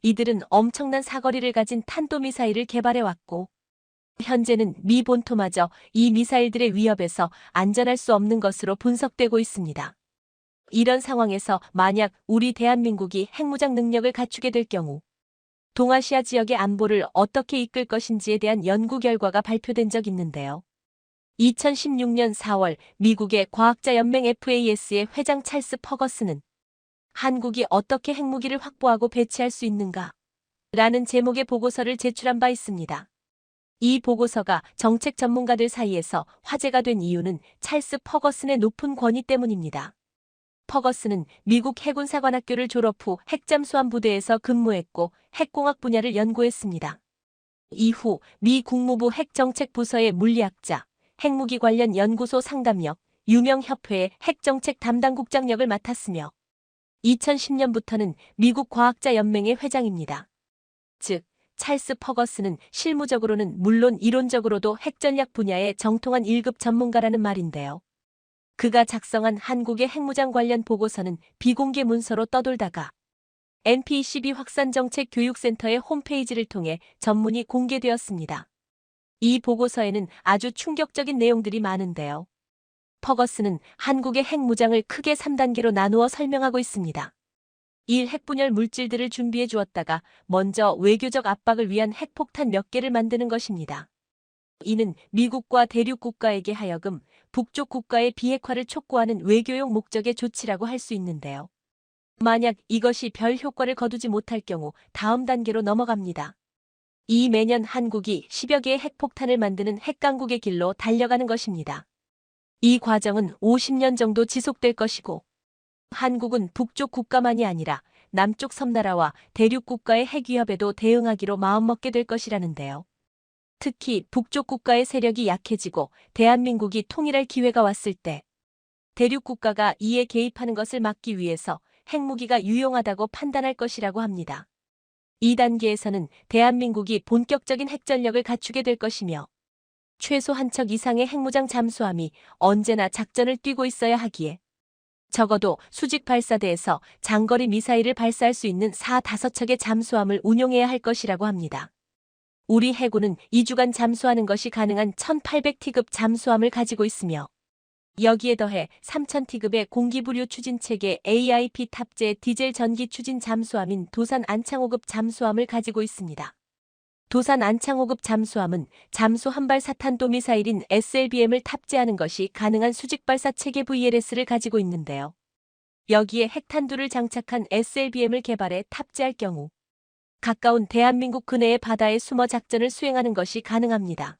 이들은 엄청난 사거리를 가진 탄도미사일을 개발해왔고 현재는 미 본토마저 이 미사일들의 위협에서 안전할 수 없는 것으로 분석되고 있습니다. 이런 상황에서 만약 우리 대한민국이 핵무장 능력을 갖추게 될 경우 동아시아 지역의 안보를 어떻게 이끌 것인지에 대한 연구 결과가 발표된 적 있는데요. 2016년 4월 미국의 과학자연맹 FAS의 회장 찰스 퍼거슨은 한국이 어떻게 핵무기를 확보하고 배치할 수 있는가? 라는 제목의 보고서를 제출한 바 있습니다. 이 보고서가 정책 전문가들 사이에서 화제가 된 이유는 찰스 퍼거슨의 높은 권위 때문입니다. 퍼거슨은 미국 해군사관학교를 졸업 후 핵잠수함 부대에서 근무했고 핵공학 분야를 연구했습니다. 이후 미 국무부 핵정책부서의 물리학자, 핵무기 관련 연구소 상담역, 유명협회의 핵정책 담당국장역을 맡았으며 2010년부터는 미국 과학자연맹의 회장입니다. 즉, 찰스 퍼거슨은 실무적으로는 물론 이론적으로도 핵전략 분야의 정통한 1급 전문가라는 말인데요. 그가 작성한 한국의 핵무장 관련 보고서는 비공개 문서로 떠돌다가 NPCB 확산정책교육센터의 홈페이지를 통해 전문이 공개되었습니다. 이 보고서에는 아주 충격적인 내용들이 많은데요. 퍼거슨은 한국의 핵무장을 크게 3단계로 나누어 설명하고 있습니다. 1. 핵분열 물질들을 준비해 주었다가 먼저 외교적 압박을 위한 핵폭탄 몇 개를 만드는 것입니다. 이는 미국과 대륙 국가에게 하여금 북쪽 국가의 비핵화를 촉구하는 외교용 목적의 조치라고 할 수 있는데요. 만약 이것이 별 효과를 거두지 못할 경우 다음 단계로 넘어갑니다. 이 매년 한국이 10여 개의 핵폭탄을 만드는 핵강국의 길로 달려가는 것입니다. 이 과정은 50년 정도 지속될 것이고 한국은 북쪽 국가만이 아니라 남쪽 섬나라와 대륙 국가의 핵 위협에도 대응하기로 마음먹게 될 것이라는데요. 특히 북쪽 국가의 세력이 약해지고 대한민국이 통일할 기회가 왔을 때 대륙 국가가 이에 개입하는 것을 막기 위해서 핵무기가 유용하다고 판단할 것이라고 합니다. 이 단계에서는 대한민국이 본격적인 핵전력을 갖추게 될 것이며 최소 한 척 이상의 핵무장 잠수함이 언제나 작전을 뛰고 있어야 하기에 적어도 수직 발사대에서 장거리 미사일을 발사할 수 있는 4~5척의 잠수함을 운용해야 할 것이라고 합니다. 우리 해군은 2주간 잠수하는 것이 가능한 1800T급 잠수함을 가지고 있으며 여기에 더해 3000T급의 공기부류 추진체계 AIP 탑재 디젤 전기 추진 잠수함인 도산 안창호급 잠수함을 가지고 있습니다. 도산 안창호급 잠수함은 잠수 한발 사탄도 미사일인 SLBM을 탑재하는 것이 가능한 수직발사 체계 VLS를 가지고 있는데요. 여기에 핵탄두를 장착한 SLBM을 개발해 탑재할 경우 가까운 대한민국 근해의 바다에 숨어 작전을 수행하는 것이 가능합니다.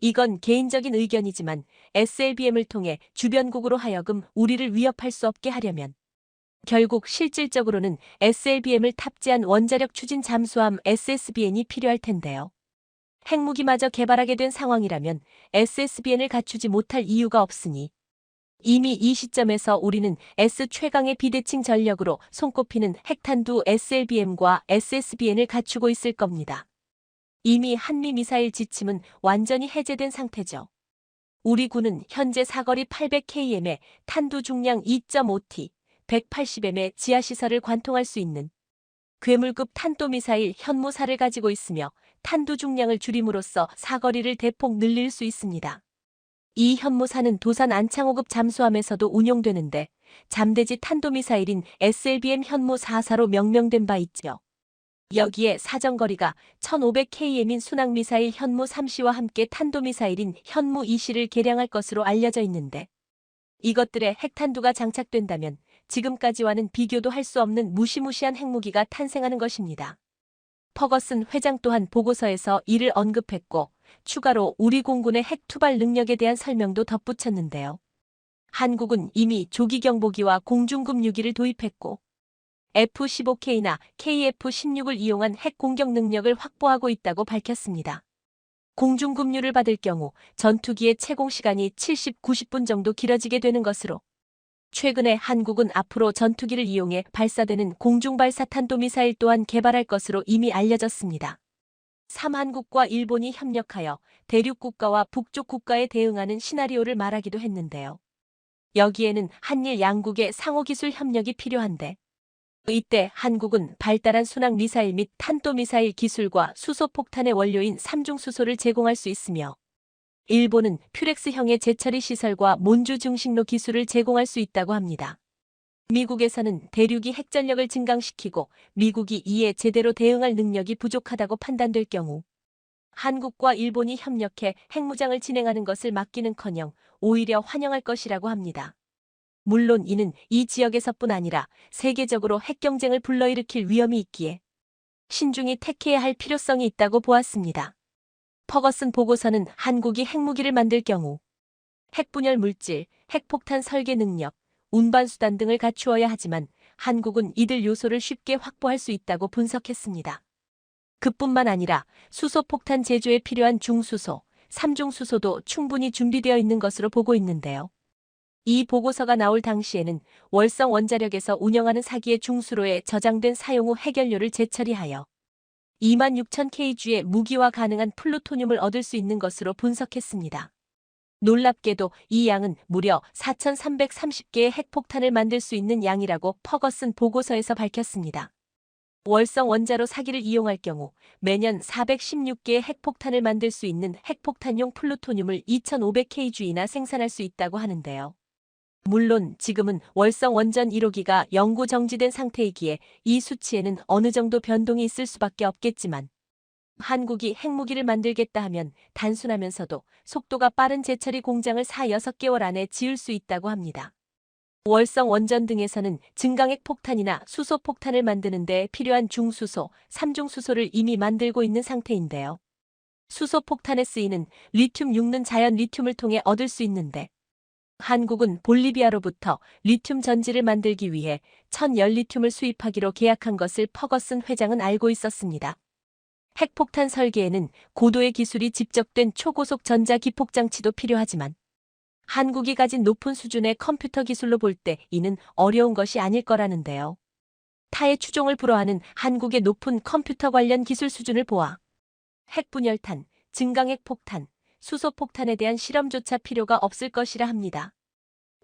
이건 개인적인 의견이지만 SLBM을 통해 주변국으로 하여금 우리를 위협할 수 없게 하려면 결국 실질적으로는 SLBM을 탑재한 원자력 추진 잠수함 SSBN이 필요할 텐데요. 핵무기마저 개발하게 된 상황이라면 SSBN을 갖추지 못할 이유가 없으니 이미 이 시점에서 우리는 S 최강의 비대칭 전력으로 손꼽히는 핵탄두 SLBM과 SSBN을 갖추고 있을 겁니다. 이미 한미 미사일 지침은 완전히 해제된 상태죠. 우리 군은 현재 사거리 800km의 탄두 중량 2.5T, 180m의 지하시설을 관통할 수 있는 괴물급 탄도미사일 현무사를 가지고 있으며 탄두 중량을 줄임으로써 사거리를 대폭 늘릴 수 있습니다. 이 현무사는 도산 안창호급 잠수함에서도 운용되는데 잠대지 탄도미사일인 SLBM 현무 4사로 명명된 바 있죠. 여기에 사정거리가 1500km인 순항미사일 현무 3C와 함께 탄도미사일인 현무 2C를 개량할 것으로 알려져 있는데 이것들의 핵탄두가 장착된다면 지금까지와는 비교도 할 수 없는 무시무시한 핵무기가 탄생하는 것입니다. 퍼거슨 회장 또한 보고서에서 이를 언급했고 추가로 우리 공군의 핵 투발 능력에 대한 설명도 덧붙였는데요. 한국은 이미 조기경보기와 공중급 유기를 도입했고 F-15K나 KF-16을 이용한 핵 공격 능력을 확보하고 있다고 밝혔습니다. 공중급유를 받을 경우 전투기의 채공 시간이 70~90분 정도 길어지게 되는 것으로 최근에 한국은 앞으로 전투기를 이용해 발사되는 공중발사탄도미사일 또한 개발할 것으로 이미 알려졌습니다. 한국과 일본이 협력하여 대륙국가와 북쪽 국가에 대응하는 시나리오를 말하기도 했는데요. 여기에는 한일 양국의 상호기술 협력이 필요한데 이때 한국은 발달한 순항미사일 및 탄도미사일 기술과 수소폭탄의 원료인 삼중수소를 제공할 수 있으며 일본은 퓨렉스형의 재처리 시설과 몬주 중식로 기술을 제공할 수 있다고 합니다. 미국에서는 대륙이 핵전력을 증강시키고 미국이 이에 제대로 대응할 능력이 부족하다고 판단될 경우 한국과 일본이 협력해 핵무장을 진행하는 것을 막기는커녕 오히려 환영할 것이라고 합니다. 물론 이는 이 지역에서뿐 아니라 세계적으로 핵경쟁을 불러일으킬 위험이 있기에 신중히 택해야 할 필요성이 있다고 보았습니다. 퍼거슨 보고서는 한국이 핵무기를 만들 경우 핵분열 물질, 핵폭탄 설계 능력, 운반수단 등을 갖추어야 하지만 한국은 이들 요소를 쉽게 확보할 수 있다고 분석했습니다. 그뿐만 아니라 수소폭탄 제조에 필요한 중수소, 삼중수소도 충분히 준비되어 있는 것으로 보고 있는데요. 이 보고서가 나올 당시에는 월성 원자력에서 운영하는 4기의 중수로에 저장된 사용 후 핵연료를 재처리하여 26,000kg의 무기화 가능한 플루토늄을 얻을 수 있는 것으로 분석했습니다. 놀랍게도 이 양은 무려 4,330개의 핵폭탄을 만들 수 있는 양이라고 퍼거슨 보고서에서 밝혔습니다. 월성 원자로 4기를 이용할 경우 매년 416개의 핵폭탄을 만들 수 있는 핵폭탄용 플루토늄을 2,500kg이나 생산할 수 있다고 하는데요. 물론 지금은 월성 원전 1호기가 영구 정지된 상태이기에 이 수치에는 어느 정도 변동이 있을 수밖에 없겠지만 한국이 핵무기를 만들겠다 하면 단순하면서도 속도가 빠른 재처리 공장을 4~6개월 안에 지을 수 있다고 합니다. 월성 원전 등에서는 증강핵 폭탄이나 수소폭탄을 만드는 데 필요한 중수소, 삼중수소를 이미 만들고 있는 상태인데요. 수소폭탄에 쓰이는 리튬 6는 자연 리튬을 통해 얻을 수 있는데 한국은 볼리비아로부터 리튬 전지를 만들기 위해 1000열 리튬을 수입하기로 계약한 것을 퍼거슨 회장은 알고 있었습니다. 핵폭탄 설계에는 고도의 기술이 집적된 초고속 전자기폭장치도 필요하지만 한국이 가진 높은 수준의 컴퓨터 기술로 볼 때 이는 어려운 것이 아닐 거라는데요. 타의 추종을 불허하는 한국의 높은 컴퓨터 관련 기술 수준을 보아 핵분열탄, 증강핵 폭탄, 수소폭탄에 대한 실험조차 필요가 없을 것이라 합니다.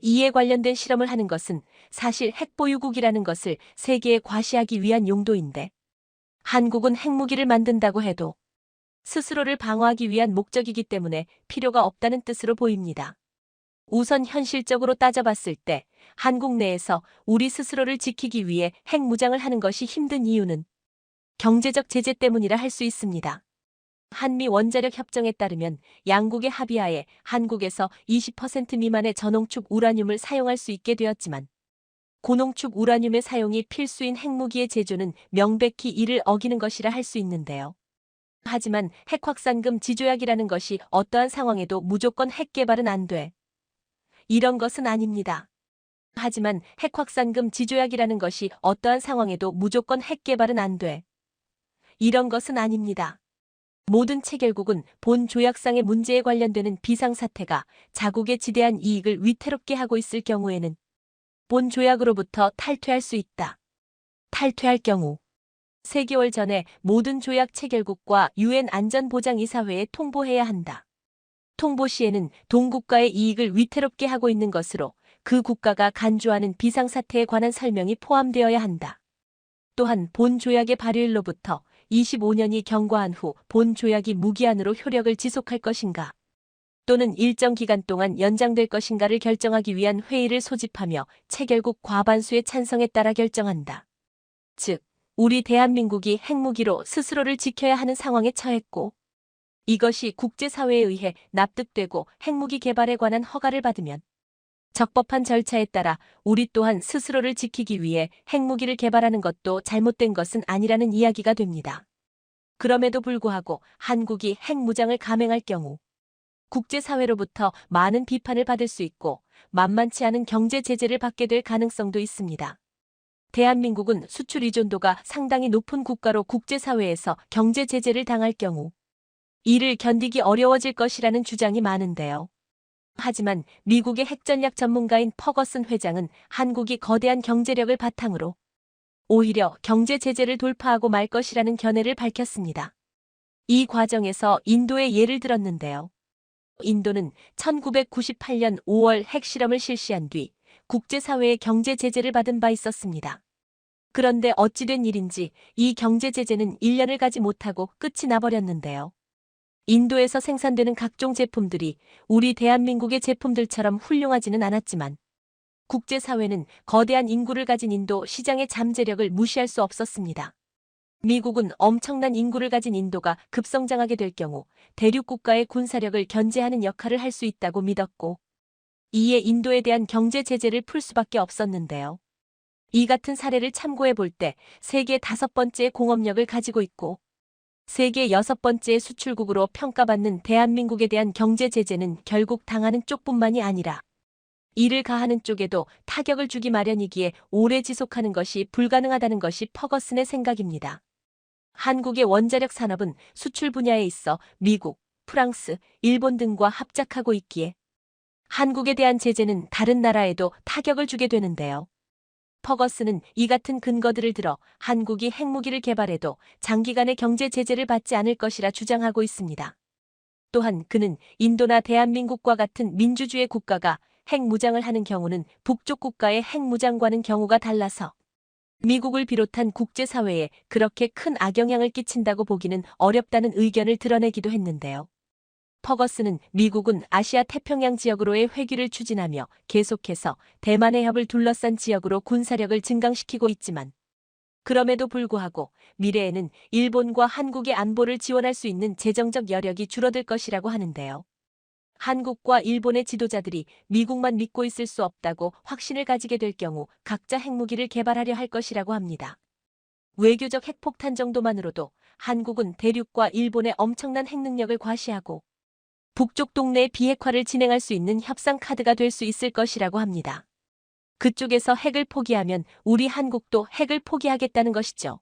이에 관련된 실험을 하는 것은 사실 핵보유국이라는 것을 세계에 과시하기 위한 용도인데, 한국은 핵무기를 만든다고 해도 스스로를 방어하기 위한 목적이기 때문에 필요가 없다는 뜻으로 보입니다. 우선 현실적으로 따져봤을 때 한국 내에서 우리 스스로를 지키기 위해 핵무장을 하는 것이 힘든 이유는 경제적 제재 때문이라 할 수 있습니다. 한미 원자력 협정에 따르면 양국의 합의하에 한국에서 20% 미만의 저농축 우라늄을 사용할 수 있게 되었지만, 고농축 우라늄의 사용이 필수인 핵무기의 제조는 명백히 이를 어기는 것이라 할 수 있는데요. 하지만 핵확산금 지조약이라는 것이 어떠한 상황에도 무조건 핵 개발은 안 돼. 이런 것은 아닙니다. 하지만 핵확산금 지조약이라는 것이 어떠한 상황에도 무조건 핵 개발은 안 돼. 이런 것은 아닙니다. 모든 체결국은 본 조약상의 문제에 관련되는 비상사태가 자국의 지대한 이익을 위태롭게 하고 있을 경우에는 본 조약으로부터 탈퇴할 수 있다. 탈퇴할 경우 3개월 전에 모든 조약 체결국과 유엔 안전보장이사회에 통보해야 한다. 통보 시에는 동국가의 이익을 위태롭게 하고 있는 것으로 그 국가가 간주하는 비상사태에 관한 설명이 포함되어야 한다. 또한 본 조약의 발효일로부터 25년이 경과한 후 본 조약이 무기한으로 효력을 지속할 것인가, 또는 일정 기간 동안 연장될 것인가를 결정하기 위한 회의를 소집하며 체결국 과반수의 찬성에 따라 결정한다. 즉, 우리 대한민국이 핵무기로 스스로를 지켜야 하는 상황에 처했고, 이것이 국제사회에 의해 납득되고 핵무기 개발에 관한 허가를 받으면 적법한 절차에 따라 우리 또한 스스로를 지키기 위해 핵무기를 개발하는 것도 잘못된 것은 아니라는 이야기가 됩니다. 그럼에도 불구하고 한국이 핵무장을 감행할 경우 국제사회로부터 많은 비판을 받을 수 있고 만만치 않은 경제 제재를 받게 될 가능성도 있습니다. 대한민국은 수출 의존도가 상당히 높은 국가로 국제사회에서 경제 제재를 당할 경우 이를 견디기 어려워질 것이라는 주장이 많은데요. 하지만 미국의 핵전략 전문가인 퍼거슨 회장은 한국이 거대한 경제력을 바탕으로 오히려 경제 제재를 돌파하고 말 것이라는 견해를 밝혔습니다. 이 과정에서 인도의 예를 들었는데요. 인도는 1998년 5월 핵실험을 실시한 뒤 국제사회의 경제 제재를 받은 바 있었습니다. 그런데 어찌된 일인지 이 경제 제재는 1년을 가지 못하고 끝이 나버렸는데요. 인도에서 생산되는 각종 제품들이 우리 대한민국의 제품들처럼 훌륭하지는 않았지만 국제사회는 거대한 인구를 가진 인도 시장의 잠재력을 무시할 수 없었습니다. 미국은 엄청난 인구를 가진 인도가 급성장하게 될 경우 대륙 국가의 군사력을 견제하는 역할을 할 수 있다고 믿었고, 이에 인도에 대한 경제 제재를 풀 수밖에 없었는데요. 이 같은 사례를 참고해 볼 때 세계 5번째 공업력을 가지고 있고 세계 6번째 수출국으로 평가받는 대한민국에 대한 경제 제재는 결국 당하는 쪽뿐만이 아니라 이를 가하는 쪽에도 타격을 주기 마련이기에 오래 지속하는 것이 불가능하다는 것이 퍼거슨의 생각입니다. 한국의 원자력 산업은 수출 분야에 있어 미국, 프랑스, 일본 등과 합작하고 있기에 한국에 대한 제재는 다른 나라에도 타격을 주게 되는데요. 퍼거슨은 이 같은 근거들을 들어 한국이 핵무기를 개발해도 장기간의 경제 제재를 받지 않을 것이라 주장하고 있습니다. 또한 그는 인도나 대한민국과 같은 민주주의 국가가 핵무장을 하는 경우는 북쪽 국가의 핵무장과는 경우가 달라서 미국을 비롯한 국제사회에 그렇게 큰 악영향을 끼친다고 보기는 어렵다는 의견을 드러내기도 했는데요. 퍼거슨은 미국은 아시아 태평양 지역으로의 회귀를 추진하며 계속해서 대만 해협을 둘러싼 지역으로 군사력을 증강시키고 있지만 그럼에도 불구하고 미래에는 일본과 한국의 안보를 지원할 수 있는 재정적 여력이 줄어들 것이라고 하는데요. 한국과 일본의 지도자들이 미국만 믿고 있을 수 없다고 확신을 가지게 될 경우 각자 핵무기를 개발하려 할 것이라고 합니다. 외교적 핵폭탄 정도만으로도 한국은 대륙과 일본의 엄청난 핵능력을 과시하고 북쪽 동네의 비핵화를 진행할 수 있는 협상 카드가 될 수 있을 것이라고 합니다. 그쪽에서 핵을 포기하면 우리 한국도 핵을 포기하겠다는 것이죠.